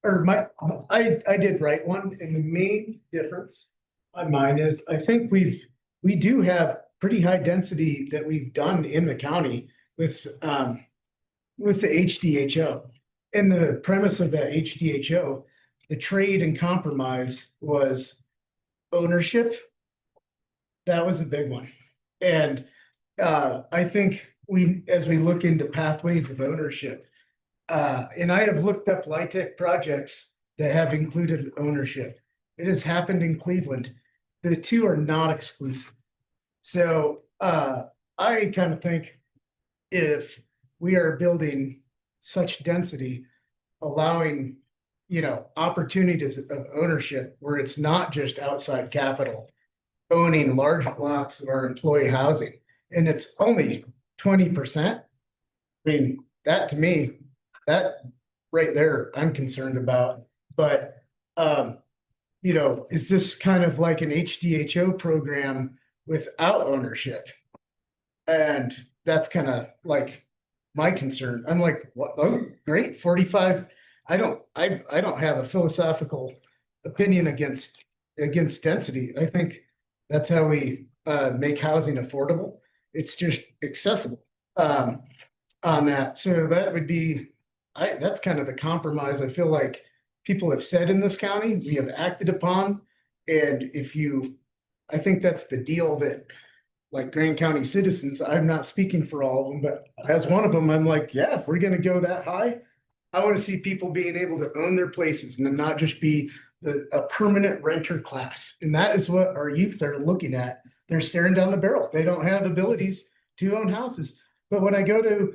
Speaker 8: I did write one, and the main difference on mine is I think we do have pretty high density that we've done in the county with the HDHO. And the premise of that HDHO, the trade and compromise was ownership. That was a big one. And I think as we look into pathways of ownership, and I have looked up LIHTC projects that have included ownership. It has happened in Cleveland. The two are not exclusive. So I kind of think if we are building such density, allowing, opportunities of ownership where it's not just outside capital, owning large blocks of our employee housing, and it's only 20%. I mean, that to me, that right there, I'm concerned about, but, you know, is this kind of like an HDHO program without ownership? And that's kind of like my concern. I'm like, what, oh, great, 45. I don't have a philosophical opinion against density. I think that's how we make housing affordable. It's just accessible on that. So that would be, that's kind of the compromise I feel like people have said in this county, we have acted upon. And I think that's the deal that, like Grand County citizens, I'm not speaking for all of them, but as one of them, I'm like, yeah, if we're gonna go that high, I want to see people being able to own their places and not just be a permanent renter class. And that is what our youth are looking at. They're staring down the barrel. They don't have abilities to own houses. But when I go to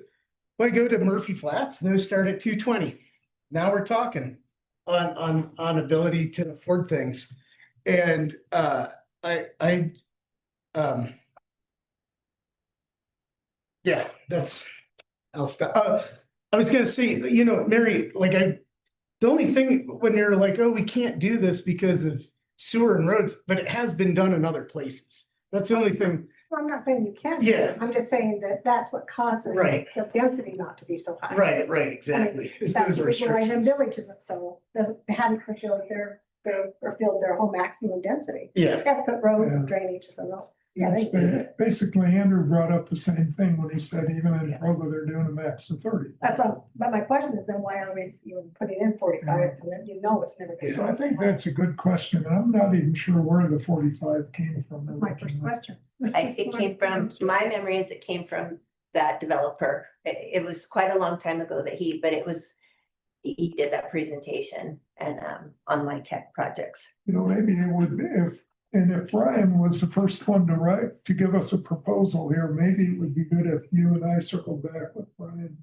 Speaker 8: Murphy Flats, those start at 220. Now we're talking on ability to afford things. And yeah, I'll stop. I was gonna say, you know, Mary, the only thing when you're like, oh, we can't do this because of sewer and roads, but it has been done in other places. That's the only thing.
Speaker 4: Well, I'm not saying you can't.
Speaker 8: Yeah.
Speaker 4: I'm just saying that that's what causes
Speaker 8: Right.
Speaker 4: the density not to be so high.
Speaker 8: Right, exactly. It's
Speaker 4: That
Speaker 8: those
Speaker 4: particular
Speaker 8: restrictions.
Speaker 4: village isn't so, they hadn't fulfilled their whole maximum density.
Speaker 8: Yeah,
Speaker 4: They have to put roads and drainages and those. Yeah,
Speaker 3: That's basically, Andrew brought up the same thing when he said even in Provo, they're doing a max of 30.
Speaker 4: That's what, but my question is then why are we even putting in 45 and then you know it's never gonna.
Speaker 3: So I think that's a good question. I'm not even sure where the 45 came from.
Speaker 4: That's my first question.
Speaker 9: It came from, my memory is it came from that developer. It was quite a long time ago that he did that presentation and on my tech projects.
Speaker 3: You know, maybe it would be if Brian was the first one to give us a proposal here, maybe it would be good if you and I circle back with Brian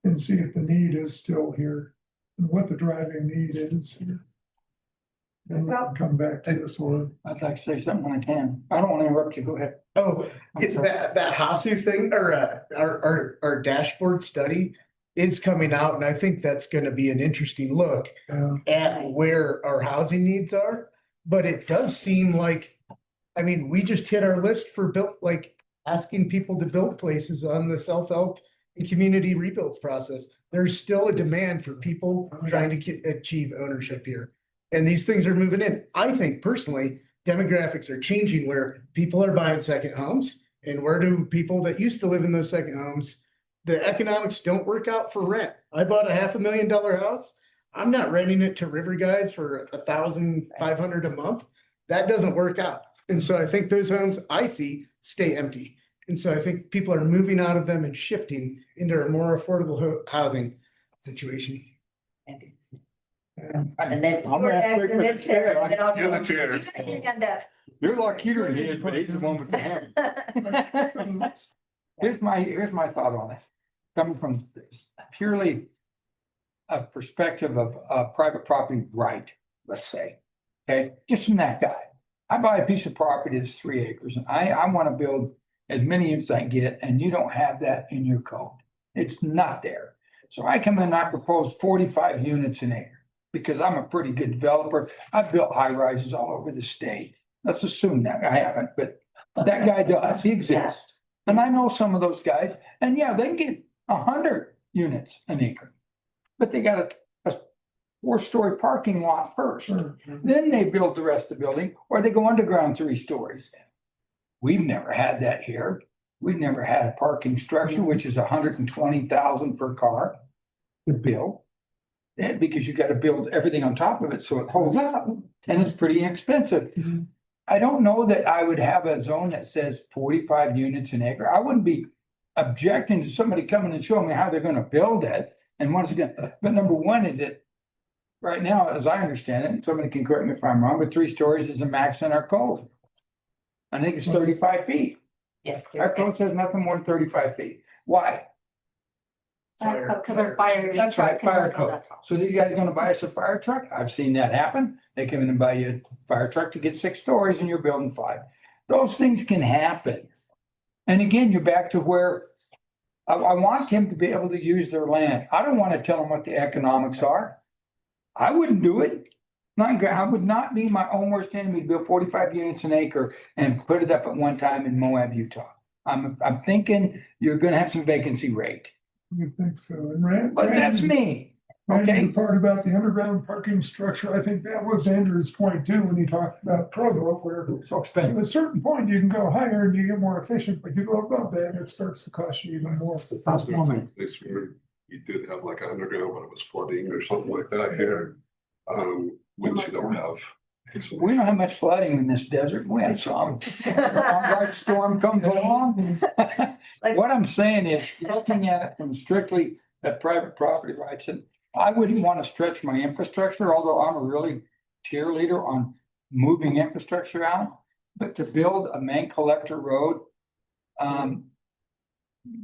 Speaker 3: and see if the need is still here and what the driving need is here. And we can come back to this one.
Speaker 1: I'd like to say something when I can. I don't want to interrupt you. Go ahead.
Speaker 8: oh, it's that Hasu thing or our dashboard study is coming out. And I think that's gonna be an interesting look at where our housing needs are. But it does seem like, I mean, we just hit our list for asking people to build places on the self-help and community rebuilds process. There's still a demand for people trying to achieve ownership here. And these things are moving in. I think personally, demographics are changing where people are buying second homes. And where do people that used to live in those second homes, the economics don't work out for rent. I bought a $500,000 house. I'm not renting it to river guys for $1,500 a month. That doesn't work out. And so I think those homes I see stay empty. And so I think people are moving out of them and shifting into a more affordable housing situation.
Speaker 9: And then
Speaker 1: I'm
Speaker 9: you're
Speaker 1: gonna have to
Speaker 9: next, and then Sarah, and then I'll
Speaker 6: You're the
Speaker 9: go.
Speaker 6: chair.
Speaker 9: You got your hand up.
Speaker 1: You're a lot cuter than he is, but he's the one with the hammer. Here's my thought on it. Coming from purely a perspective of private property right, let's say. Okay, just from that guy. I buy a piece of property that's 3 acres and I want to build as many units as I can get, and you don't have that in your code. It's not there. So I come in and I propose 45 units an acre because I'm a pretty good developer. I've built high rises all over the state. Let's assume that I haven't, but that guy does, he exists. And I know some of those guys, and yeah, they can get 100 units an acre. But they got a 4-story parking lot first. Then they build the rest of the building, or they go underground 3 stories. We've never had that here. We've never had a parking structure, which is $120,000 per car to build. And because you got to build everything on top of it so it holds up, and it's pretty expensive. I don't know that I would have a zone that says 45 units an acre. I wouldn't be objecting to somebody coming and showing me how they're going to build it. And once again, but number one is that right now, as I understand it, and somebody can correct me if I'm wrong, but 3 stories is a max in our code. I think it's 35 feet.
Speaker 9: Yes.
Speaker 1: Our code says nothing more than 35 feet. Why?
Speaker 7: Because our fire.
Speaker 1: That's right,
Speaker 7: truck can
Speaker 1: fire
Speaker 7: only go
Speaker 1: code.
Speaker 7: that tall.
Speaker 1: So these guys gonna buy us a fire truck? I've seen that happen. They come in and buy you a fire truck to get 6 stories and you're building 5. Those things can happen. And again, you're back to where I want them to be able to use their land. I don't want to tell them what the economics are. I wouldn't do it. I would not be my own worst enemy to build 45 units an acre and put it up at one time in Moab, Utah. I'm thinking you're gonna have some vacancy rate,
Speaker 3: You think so? And Rand.
Speaker 1: but that's me.
Speaker 3: Randy,
Speaker 1: Okay.
Speaker 3: the part about the underground parking structure, I think that was Andrew's point too, when he talked about Provo, where
Speaker 1: So
Speaker 3: at
Speaker 1: expensive.
Speaker 3: a certain point, you can go higher and you get more efficient, but you go above that, it starts to cost you even more.
Speaker 1: Last moment.
Speaker 6: They swear you did have like underground when it was flooding or something like that here. Which you don't have.
Speaker 1: We don't have much flooding in this desert. We had some. Right storm comes along. What I'm saying is, looking at it from strictly at private property rights, and I wouldn't want to stretch my infrastructure, although I'm a really cheerleader on moving infrastructure out. But to build a main collector road,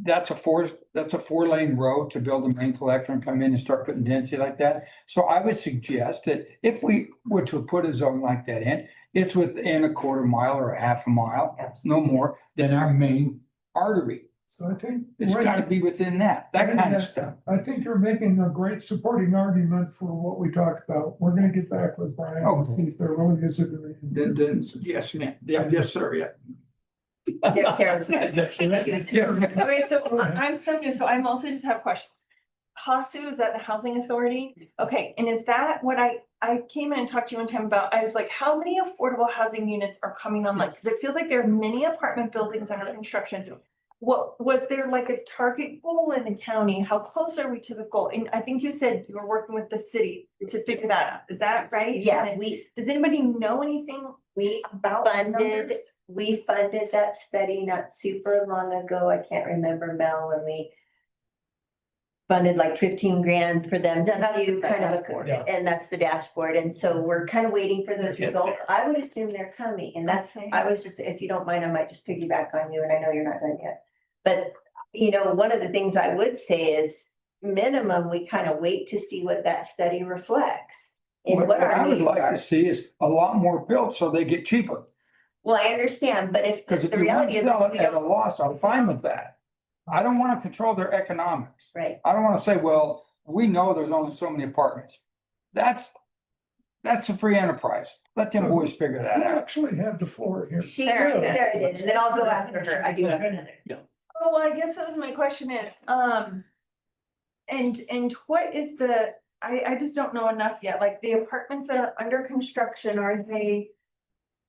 Speaker 1: that's a 4-lane road to build a main collector and come in and start putting density like that. So I would suggest that if we were to put a zone like that in, it's within a quarter mile or a half a mile, no more than our main artery.
Speaker 3: So I think.
Speaker 1: It's gotta be within that kind of stuff.
Speaker 3: I think you're making a great supporting argument for what we talked about. We're gonna get back with Brian
Speaker 1: Oh.
Speaker 3: and see if there really is a.
Speaker 1: Then, yes, ma'am. Yeah, yes, sir, yeah.
Speaker 9: Yeah, Sarah's-
Speaker 5: Okay, so I'm so new, so I mostly just have questions. HASU, is that the Housing Authority? Okay, and is that what I came in and talked to you one time about, I was like, how many affordable housing units are coming online? Because it feels like there are many apartment buildings under construction. What, was there like a target goal in the county? How close are we to the goal? And I think you said you were working with the city to figure that out. Is that right?
Speaker 9: Yeah,
Speaker 5: And does anybody know anything
Speaker 9: we
Speaker 5: about
Speaker 9: funded,
Speaker 5: numbers?
Speaker 9: we funded that study not super long ago. I can't remember, Mel, when we funded like 15 grand for them to
Speaker 7: That's
Speaker 9: do
Speaker 7: the
Speaker 9: kind of
Speaker 7: dashboard.
Speaker 9: a, and that's the dashboard. And so we're kind of waiting for those results. I would assume they're coming. And that's,
Speaker 5: Okay.
Speaker 9: I was just, if you don't mind, I might just piggyback on you, and I know you're not done yet. But, you know, one of the things I would say is minimum, we kind of wait to see what that study reflects. In
Speaker 1: What
Speaker 9: what
Speaker 1: I
Speaker 9: our
Speaker 1: would
Speaker 9: needs
Speaker 1: like
Speaker 9: are.
Speaker 1: to see is a lot more built so they get cheaper.
Speaker 9: Well, I understand, but if
Speaker 1: Because if
Speaker 9: the
Speaker 1: you want
Speaker 9: reality
Speaker 1: to
Speaker 9: is.
Speaker 1: sell
Speaker 9: that
Speaker 1: it
Speaker 9: we
Speaker 1: at a
Speaker 9: don't-
Speaker 1: loss, I'm fine with that. I don't want to control their economics.
Speaker 9: Right,
Speaker 1: I don't want to say, well, we know there's only so many apartments. That's a free enterprise. Let them
Speaker 3: So-
Speaker 1: boys figure that
Speaker 3: I
Speaker 1: out.
Speaker 3: actually have the floor here.
Speaker 9: Sarah did, and then I'll go after her. I do have another.
Speaker 5: Oh, well, I guess that was my question is, and what is the, I just don't know enough yet, like the apartments that are under construction,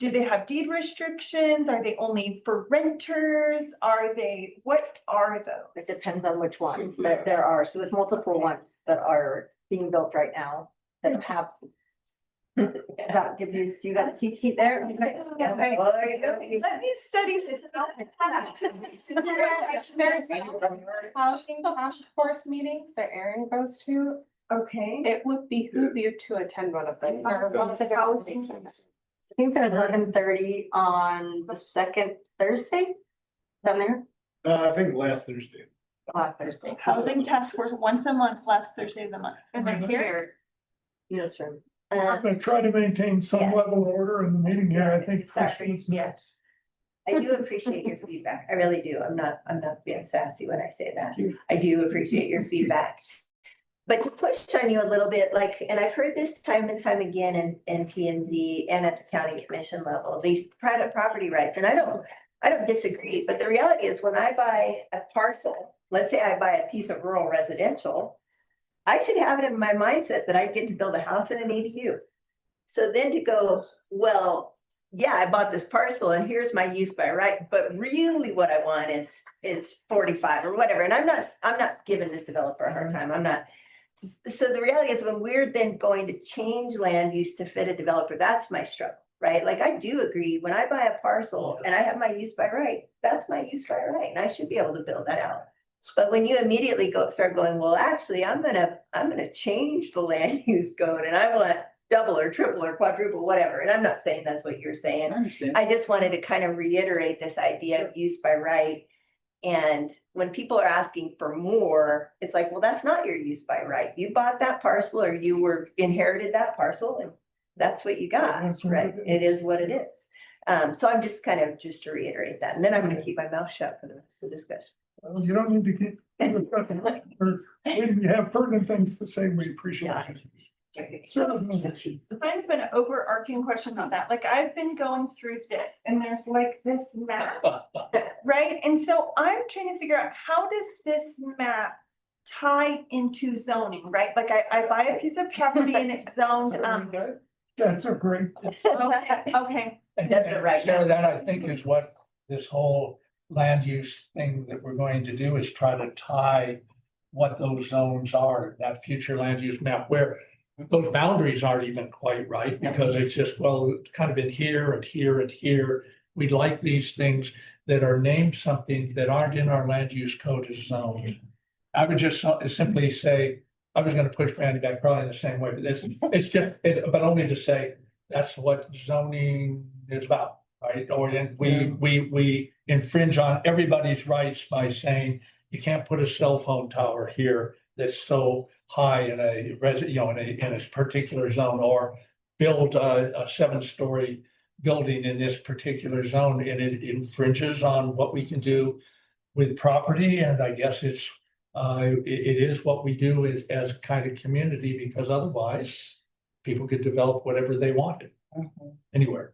Speaker 5: do they have deed restrictions? Are they only for renters? What are
Speaker 7: It
Speaker 5: those?
Speaker 7: depends on which ones that there are. So there's multiple ones that are being built right now that have. That give you, do you got a cheat sheet there?
Speaker 9: Yeah, well, there you go.
Speaker 5: Let me study this.
Speaker 11: Housing task force meetings that Erin goes to,
Speaker 5: Okay,
Speaker 11: it would behoove you to attend one of them. There are lots of housing.
Speaker 7: I think at 11:30 on the second Thursday. Down there,
Speaker 8: I think last Thursday.
Speaker 7: last Thursday.
Speaker 5: housing task force once a month, last Thursday of the month.
Speaker 11: And it's here.
Speaker 7: Yes, room.
Speaker 3: I'm gonna try to maintain some
Speaker 9: Yeah.
Speaker 3: level of order in the meeting here. I think
Speaker 9: Sorry,
Speaker 3: Christian's
Speaker 9: yeah.
Speaker 3: next.
Speaker 9: I do appreciate your feedback. I really do. I'm not being sassy when I say that. I do appreciate your feedback. But to push on you a little bit, like, and I've heard this time and time again in P and Z and at the county commission level, these private property rights, and I don't disagree, but the reality is when I buy a parcel, let's say I buy a piece of rural residential, I should have it in my mindset that I get to build a house and an ADU. So then to go, well, yeah, I bought this parcel and here's my use by right, but really what I want is 45 or whatever. And I'm not giving this developer a hard time. I'm not. So the reality is when we're then going to change land use to fit a developer, that's my struggle, right? Like I do agree, when I buy a parcel and I have my use by right, that's my use by right, and I should be able to build that out. But when you immediately start going, well, actually, I'm gonna change the land use code and I want double or triple or quadruple, whatever. And I'm not saying that's what you're
Speaker 1: I
Speaker 9: saying.
Speaker 1: understand.
Speaker 9: I just wanted to kind of reiterate this idea of use by right. And when people are asking for more, it's like, well, that's not your use by right. You bought that parcel or you were inherited that parcel and that's what you got,
Speaker 3: That's what
Speaker 9: right?
Speaker 3: it
Speaker 9: It
Speaker 3: is.
Speaker 9: is what it is. So I'm just kind of, just to reiterate that, and then I'm gonna keep my mouth shut for the rest of the discussion.
Speaker 3: Well, you don't need to keep. When you have pertinent things to say, we appreciate it.
Speaker 5: Mine's been an overarching question on that, like I've been going through this and there's like this map, right? And so I'm trying to figure out, how does this map tie into zoning, right? Like I buy a piece of property and it's zoned,
Speaker 3: That's a great.
Speaker 5: okay,
Speaker 9: That's the right
Speaker 10: Sarah,
Speaker 9: map.
Speaker 10: that I think is what this whole land use thing that we're going to do is try to tie what those zones are, that future land use map, where those boundaries aren't even quite right, because it's just, well, kind of in here and here and here. We'd like these things that are named something that aren't in our land use code as zones. I would just simply say, I was gonna push Brandy back probably in the same way, but it's just, but only to say, that's what zoning is about, right? Or then we infringe on everybody's rights by saying, you can't put a cell phone tower here that's so high in a in a particular zone, or build a 7-story building in this particular zone, and it infringes on what we can do with property. And I guess it is what we do as a kind of community, because otherwise people could develop whatever they wanted anywhere.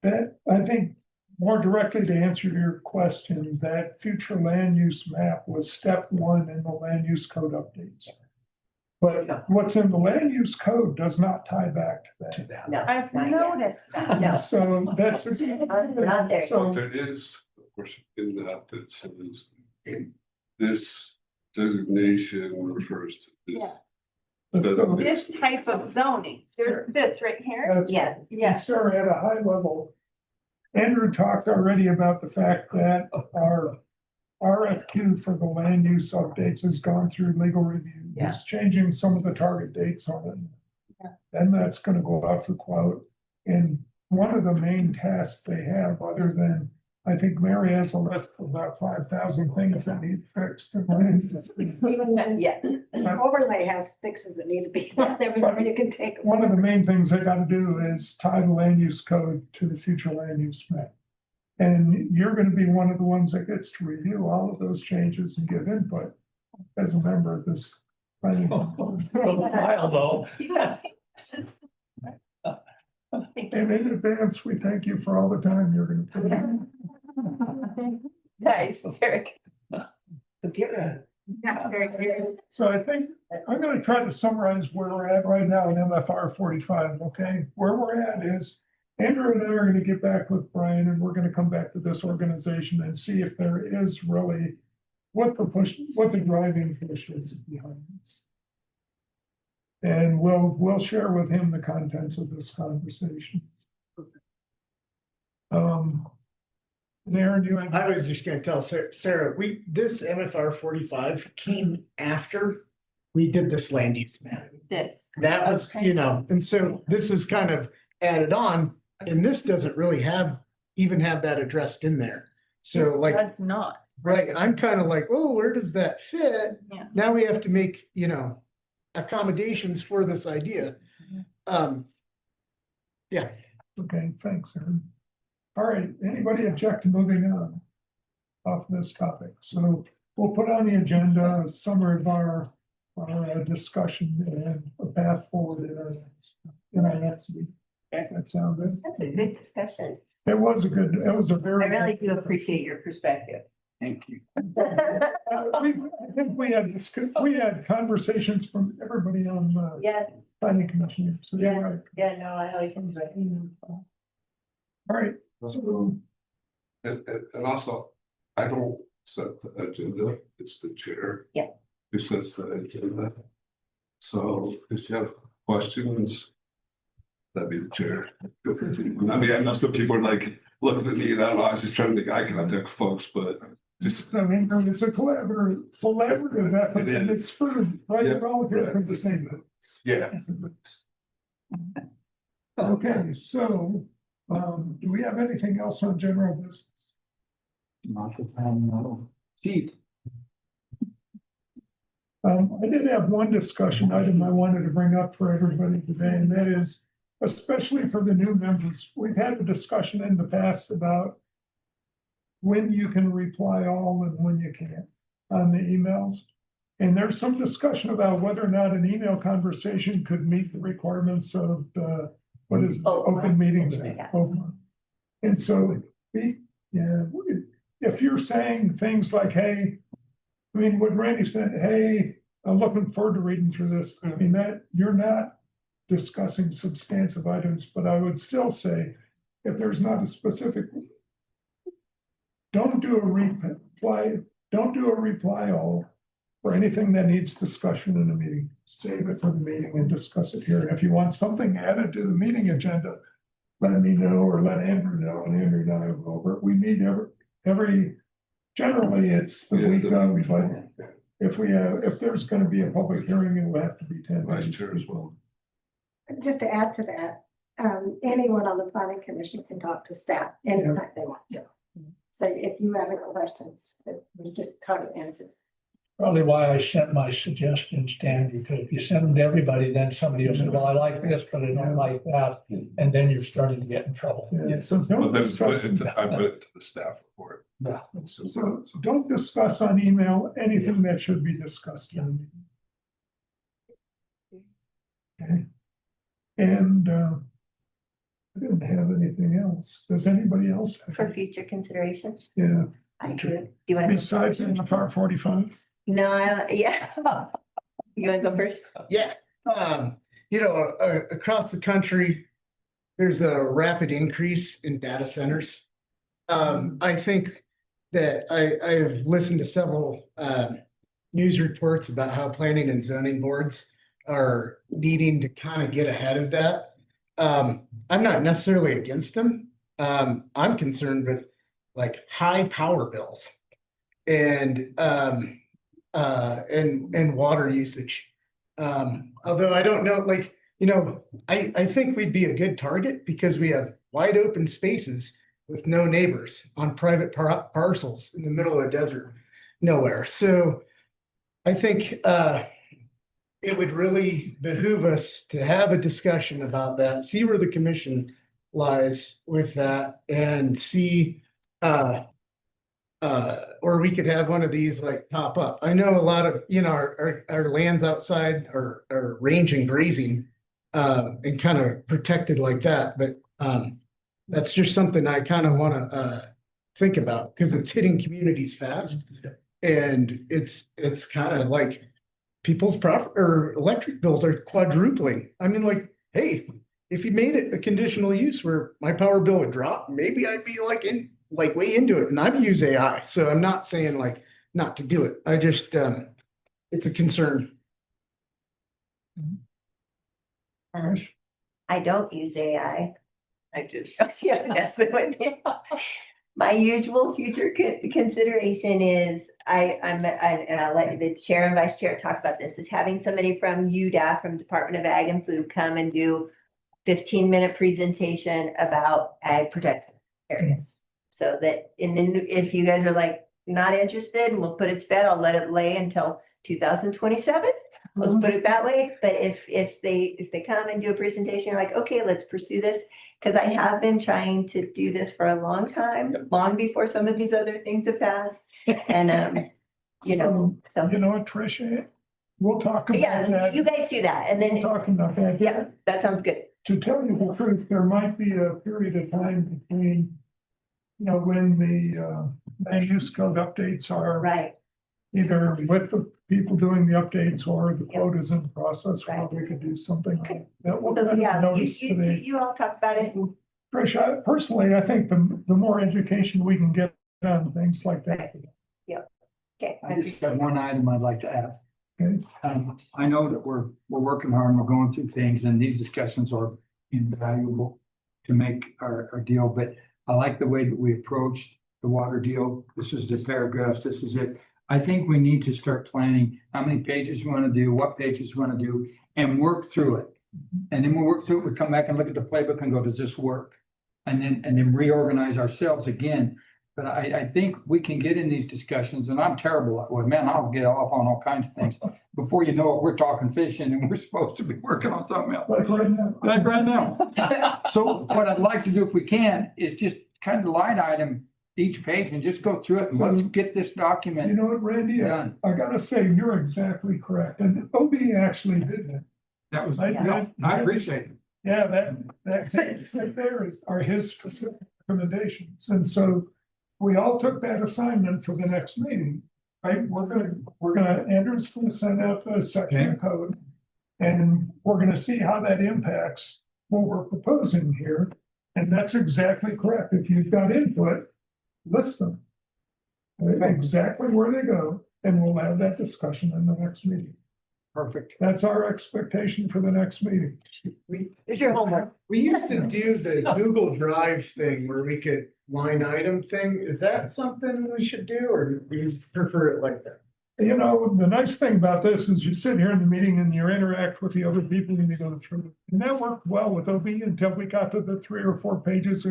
Speaker 3: That, I think, more directly to answer your question, that future land use map was step 1 in the land use code updates. But what's in the land use code does not tie back to that.
Speaker 9: No,
Speaker 5: I've
Speaker 9: not yet.
Speaker 5: noticed that.
Speaker 9: No.
Speaker 3: So that's.
Speaker 9: We're not there.
Speaker 3: So,
Speaker 6: There is, of course, in that says, this designation refers to this.
Speaker 5: Yeah. This type of zoning, there's this right here.
Speaker 3: that's-
Speaker 9: Yes.
Speaker 5: Yes.
Speaker 3: Sarah, at a high level, Andrew talked already about the fact that our RFQ for the land use updates has gone through legal review.
Speaker 5: Yeah.
Speaker 3: He's changing some of the target dates on it.
Speaker 5: Yeah.
Speaker 3: And that's gonna go out for quote. And one of the main tasks they have, other than, I think Mary has a list of about 5,000 things that need fixed.
Speaker 4: Even this
Speaker 9: Yeah.
Speaker 4: overlay has fixes that need to be done, everything you can take.
Speaker 3: One of the main things they gotta do is tie the land use code to the future land use map. And you're gonna be one of the ones that gets to review all of those changes and give input as a member of this. planning board.
Speaker 10: While though.
Speaker 5: Yes.
Speaker 3: And in advance, we thank you for all the time you're gonna put in.
Speaker 9: Nice, Eric.
Speaker 4: Yeah, very good.
Speaker 3: So I think I'm gonna try to summarize where we're at right now in MFR 45, okay? Where we're at is Andrew and I are gonna get back with Brian, and we're gonna come back to this organization and see if there is really what the driving push is behind this. And we'll share with him the contents of this conversation. And Aaron, you have.
Speaker 8: I was just gonna tell Sarah, this MFR 45 came after we did this land use map.
Speaker 5: This.
Speaker 8: That was,
Speaker 5: Okay.
Speaker 8: and so this was kind of added on, and this doesn't really even have that addressed in there. So like,
Speaker 5: Does not.
Speaker 8: right, I'm kind of like, oh, where does that fit?
Speaker 5: Yeah.
Speaker 8: Now we have to make, accommodations for this idea. Yeah.
Speaker 3: Okay, thanks, Aaron. All right, anybody object to moving on off this topic? So we'll put on the agenda a summary of our discussion and a path forward in our next week. That sound good?
Speaker 9: That's a good discussion.
Speaker 3: It was a very.
Speaker 9: I really do appreciate your perspective.
Speaker 1: Thank you.
Speaker 3: I think we had conversations from everybody on
Speaker 9: Yeah,
Speaker 3: planning commission, so you're right.
Speaker 9: yeah, no, I always enjoy.
Speaker 3: All right, so
Speaker 6: And also, I don't set the agenda, it's the chair.
Speaker 9: Yeah.
Speaker 6: Who sets the agenda. So if you have questions, that'd be the chair. I mean, I know some people are like, looking at me, and I don't know, I was just trying to make eye contact, folks, but just.
Speaker 3: I mean, it's a collaborative effort, and it's for, right,
Speaker 6: Yeah.
Speaker 3: we're all here for the same.
Speaker 6: Yeah.
Speaker 3: Okay, so, do we have anything else on general business?
Speaker 1: not the town sheet.
Speaker 3: I did have one discussion item I wanted to bring up for everybody today, and that is, especially for the new members, we've had a discussion in the past about when you can reply all and when you can't on the emails. And there's some discussion about whether or not an email conversation could meet the requirements of, what is it? Open meetings.
Speaker 2: Yeah.
Speaker 3: Open. And so, if you're saying things like, hey, I mean, what Randy said, hey, I'm looking forward to reading through this. I mean, that you're not discussing substantive items, but I would still say, if there's not a specific, don't do a reply all for anything that needs discussion in a meeting. Save it for the meeting and discuss it here. If you want something added to the meeting agenda, let me know or let Andrew know, and Andrew and I will go over it. We meet every generally it's the week of, but if there's gonna be a public hearing, it will have to be 10
Speaker 6: Vice
Speaker 3: days
Speaker 6: Chair as well.
Speaker 4: Just to add to that, anyone on the planning commission can talk to staff anytime they want to. So if you have any questions, we just try to answer.
Speaker 10: Probably why I sent my suggestions, Dan, because if you send them to everybody, then somebody will say, well, I like this, but I don't like that. And then you're starting to get in trouble.
Speaker 3: Yeah, so
Speaker 6: But
Speaker 3: don't
Speaker 6: then
Speaker 3: discuss.
Speaker 6: I put it to the staff report.
Speaker 10: Yeah.
Speaker 3: So don't discuss on email anything that should be discussed in a meeting. Okay. And I didn't have anything else. Does anybody else? have
Speaker 2: For
Speaker 3: any-
Speaker 2: future consideration.
Speaker 3: Yeah,
Speaker 2: I do. Do you want to?
Speaker 3: besides NFR 45?
Speaker 2: No, I don't, yeah. You want to go first?
Speaker 8: Yeah, across the country, there's a rapid increase in data centers. I think that I have listened to several news reports about how planning and zoning boards are needing to kind of get ahead of that. I'm not necessarily against them. I'm concerned with like high power bills and water usage. Although I don't know, like, I think we'd be a good target because we have wide open spaces with no neighbors on private parcels in the middle of the desert, nowhere. So I think it would really behoove us to have a discussion about that, see where the commission lies with that, and see or we could have one of these like pop up. I know a lot of, our lands outside are range and grazing and kind of protected like that, but that's just something I kind of want to think about because it's hitting communities fast. And it's kind of like people's electric bills are quadrupling. I mean, like, hey, if you made it a conditional use where my power bill would drop, maybe I'd be way into it. And I've used AI, so I'm not saying like not to do it. I just it's a concern.
Speaker 2: I don't use AI. I just, yeah, that's what. My usual future consideration is and I'll let the chair and vice chair talk about this, is having somebody from UDAF, from Department of Ag and Food, come and do 15-minute presentation about ag protected areas. So that, and then if you guys are like not interested and we'll put it to bed, I'll let it lay until 2027. Let's put it that way. But if they come and do a presentation, you're like, okay, let's pursue this. Because I have been trying to do this for a long time, long before some of these other things have passed. And, so.
Speaker 3: You know what, Tricia, we'll talk about
Speaker 2: Yeah,
Speaker 3: that.
Speaker 2: you guys do that. And
Speaker 3: We'll
Speaker 2: then,
Speaker 3: talk about that.
Speaker 2: yeah, that sounds good.
Speaker 3: To tell you the truth, there might be a period of time between, when the land use code updates are
Speaker 2: Right.
Speaker 3: either with the people doing the updates or the quotas in the process, where
Speaker 2: Right.
Speaker 3: we could do something
Speaker 2: Okay.
Speaker 3: like that. We'll
Speaker 2: So,
Speaker 3: kind of
Speaker 2: yeah,
Speaker 3: notice today.
Speaker 2: you all talk about it. And
Speaker 3: Tricia, personally, I think the more education we can get on things like that.
Speaker 2: okay.
Speaker 1: I just have one item I'd like to add.
Speaker 3: Okay.
Speaker 1: I know that we're working hard and we're going through things, and these discussions are invaluable to make our deal, but I like the way that we approached the water deal. This is the paragraphs, this is it. I think we need to start planning how many pages we want to do, what pages we want to do, and work through it. And then we'll work through it, we come back and look at the playbook and go, does this work? And then reorganize ourselves again. But I think we can get in these discussions, and I'm terrible at, well, man, I'll get off on all kinds of things. Before you know it, we're talking fishing and we're supposed to be working on something else.
Speaker 3: Like right now.
Speaker 1: Like right now. So what I'd like to do, if we can, is just kind of line item each page and just go through it and let's get this
Speaker 3: You
Speaker 1: document
Speaker 3: know what, Randy,
Speaker 1: done.
Speaker 3: I gotta say, you're exactly correct, and OB actually did that.
Speaker 1: That was,
Speaker 3: I
Speaker 1: appreciate it.
Speaker 3: Yeah, that right there are his specific recommendations, and so we all took that assignment for the next meeting. Right, Andrew's gonna send out the section of code. And we're gonna see how that impacts what we're proposing here, and that's exactly correct. If you've got input, list them. Exactly where they go, and we'll have that discussion in the next meeting.
Speaker 1: Perfect.
Speaker 3: That's our expectation for the next meeting.
Speaker 9: Here's your homework.
Speaker 8: We used to do the Google Drive thing where we could line item thing. Is that something we should do, or do you prefer it like that?
Speaker 3: You know, the nice thing about this is you sit here in the meeting and you interact with the other people and you go through it. And that worked well with OB until we got to the 3 or 4 pages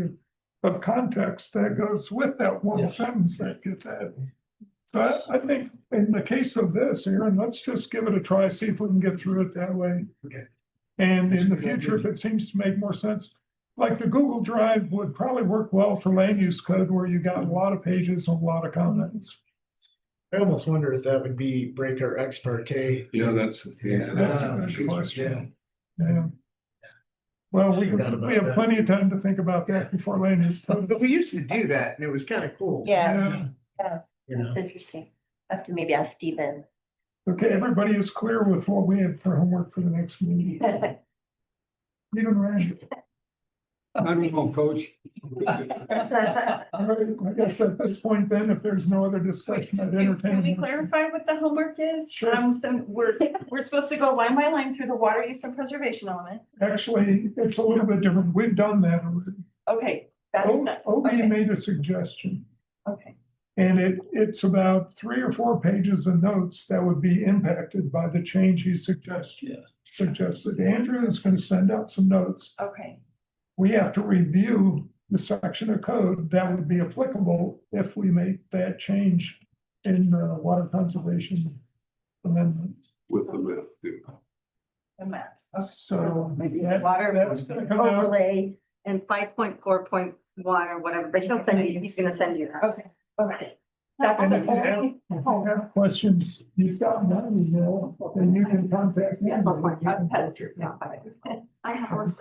Speaker 3: of context that goes with that one sentence that gets added. So I think in the case of this, Aaron, let's just give it a try, see if we can get through it that way.
Speaker 8: Okay.
Speaker 3: And in the future, if it seems to make more sense, like the Google Drive would probably work well for land use code where you got a lot of pages and a lot of comments.
Speaker 8: I almost wonder if that would be breaker ex parte.
Speaker 6: Yeah, that's the thing.
Speaker 8: Yeah,
Speaker 3: That's a good question. Yeah. Well, we have plenty of time to think about that before land use code.
Speaker 8: But we used to do that and it was kind of cool.
Speaker 9: Yeah,
Speaker 8: You know,
Speaker 9: it's interesting. I have to maybe ask Stephen.
Speaker 3: Okay, everybody is clear with what we have for homework for the next meeting. Even Randy.
Speaker 1: I don't know, Coach.
Speaker 3: All right, I guess at this point then, if there's no other discussion, I'd entertain.
Speaker 5: Can we
Speaker 3: a motion.
Speaker 5: clarify what the homework is?
Speaker 3: Sure.
Speaker 5: So we're supposed to go line by line through the water use and preservation element.
Speaker 3: Actually, it's a little bit different. We've done that already.
Speaker 5: Okay, that's that.
Speaker 3: OB
Speaker 5: Okay.
Speaker 3: made a suggestion,
Speaker 5: Okay,
Speaker 3: and it's about 3 or 4 pages of notes that would be impacted by the change he suggested. Andrew is going to send out some notes.
Speaker 5: okay,
Speaker 3: We have to review the section of code that would be applicable if we make that change in the water conservation amendments.
Speaker 6: With the map, too.
Speaker 5: the maps.
Speaker 3: So
Speaker 7: Maybe
Speaker 3: that-
Speaker 7: water
Speaker 3: that's gonna come out.
Speaker 7: overlay and 5.4.1 or whatever, but he's gonna send you that.
Speaker 5: Okay, okay.
Speaker 3: And if you have questions, you've got my email, and you can contact me.
Speaker 5: That's true.
Speaker 7: I have,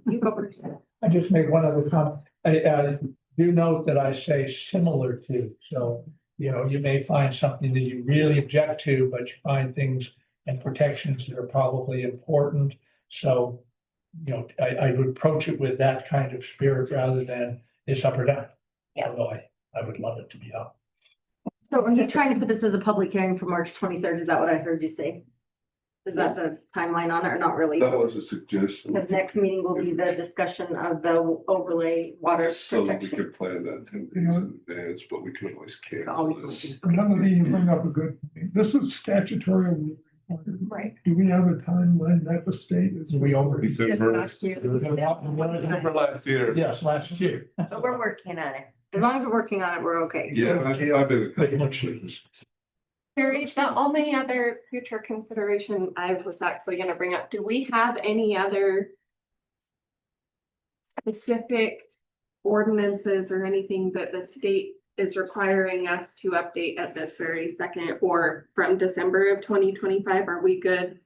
Speaker 7: you go first.
Speaker 10: I just made one other comment. I do note that I say similar to, so, you know, you may find something that you really object to, but you find things and protections that are probably important. So, you know, I would approach it with that kind of spirit rather than it's up or down.
Speaker 9: Yeah.
Speaker 10: Although I would love it to be up.
Speaker 7: So are you trying to put this as a public hearing for March 23rd? Is that what I heard you say? Is that the timeline on it or not really?
Speaker 6: That was a suggestion.
Speaker 7: Because next meeting will be the discussion of the overlay water
Speaker 6: Just so that we
Speaker 7: protection.
Speaker 6: could plan that 10 days in advance, but we could always cancel it.
Speaker 3: None of you bring up a good, this is statutory.
Speaker 5: Right.
Speaker 3: Do we have a timeline that the state is?
Speaker 10: We over.
Speaker 6: December
Speaker 5: last year.
Speaker 6: December last year.
Speaker 10: Yes, last year.
Speaker 9: But we're working on it.
Speaker 7: As long as we're working on it, we're okay.
Speaker 6: Yeah, I've been.
Speaker 10: Pretty much is.
Speaker 11: Carrie, the only other future consideration I was actually gonna bring up, do we have any other specific ordinances or anything that the state is requiring us to update at this very second or from December of 2025? Are we good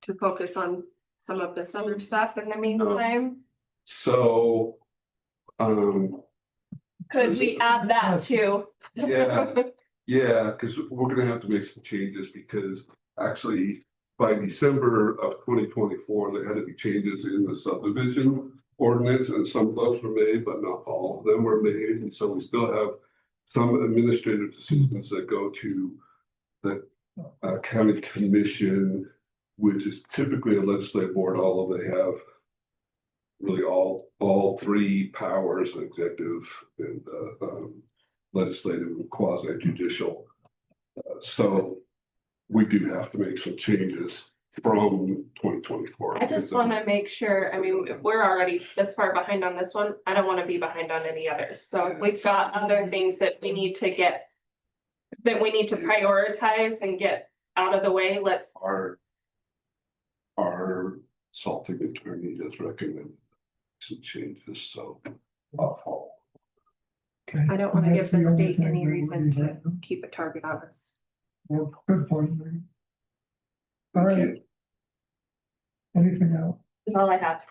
Speaker 11: to focus on some of this other stuff in the meantime?
Speaker 6: So,
Speaker 11: Could we add that too?
Speaker 6: yeah, because we're gonna have to make some changes because actually by December of 2024, there had to be changes in the subdivision ordinance and some of those were made, but not all of them were made. And so we still have some administrative decisions that go to the county commission, which is typically a legislative board, although they have really all 3 powers, executive and legislative and quasi judicial. So we do have to make some changes from 2024.
Speaker 11: I just wanna make sure, I mean, if we're already this far behind on this one, I don't wanna be behind on any others, so if we've got other things that we need to get. That we need to prioritize and get out of the way, let's,
Speaker 6: Our salting attorney has recommended some changes, so.
Speaker 11: I don't wanna give the state any reason to keep a target on us.
Speaker 3: Well, good point. Mary. All right. Anything else?
Speaker 11: That's all I have.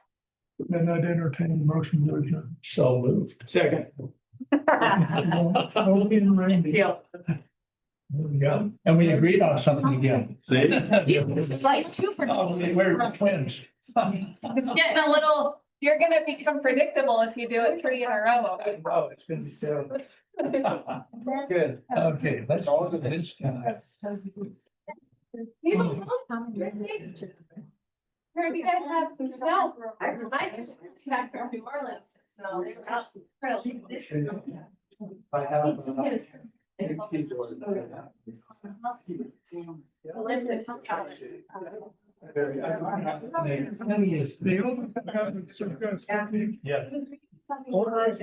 Speaker 3: Then I'd entertain a motion to adjourn.
Speaker 10: So moved.
Speaker 1: Second.
Speaker 3: Okay, Randy.
Speaker 11: Deal.
Speaker 10: There we go. And we agreed on something again.
Speaker 1: See?
Speaker 11: Like 2 for
Speaker 10: Oh, we're twins.
Speaker 11: It's getting a little, you're gonna become predictable if you do it 3 in a row.
Speaker 10: Oh, it's gonna be terrible. Good, okay, let's all do this.
Speaker 11: Heard you guys have some snow. I back from New Orleans. Snow.
Speaker 10: I have.
Speaker 3: The open.
Speaker 10: Yeah.
Speaker 3: Order.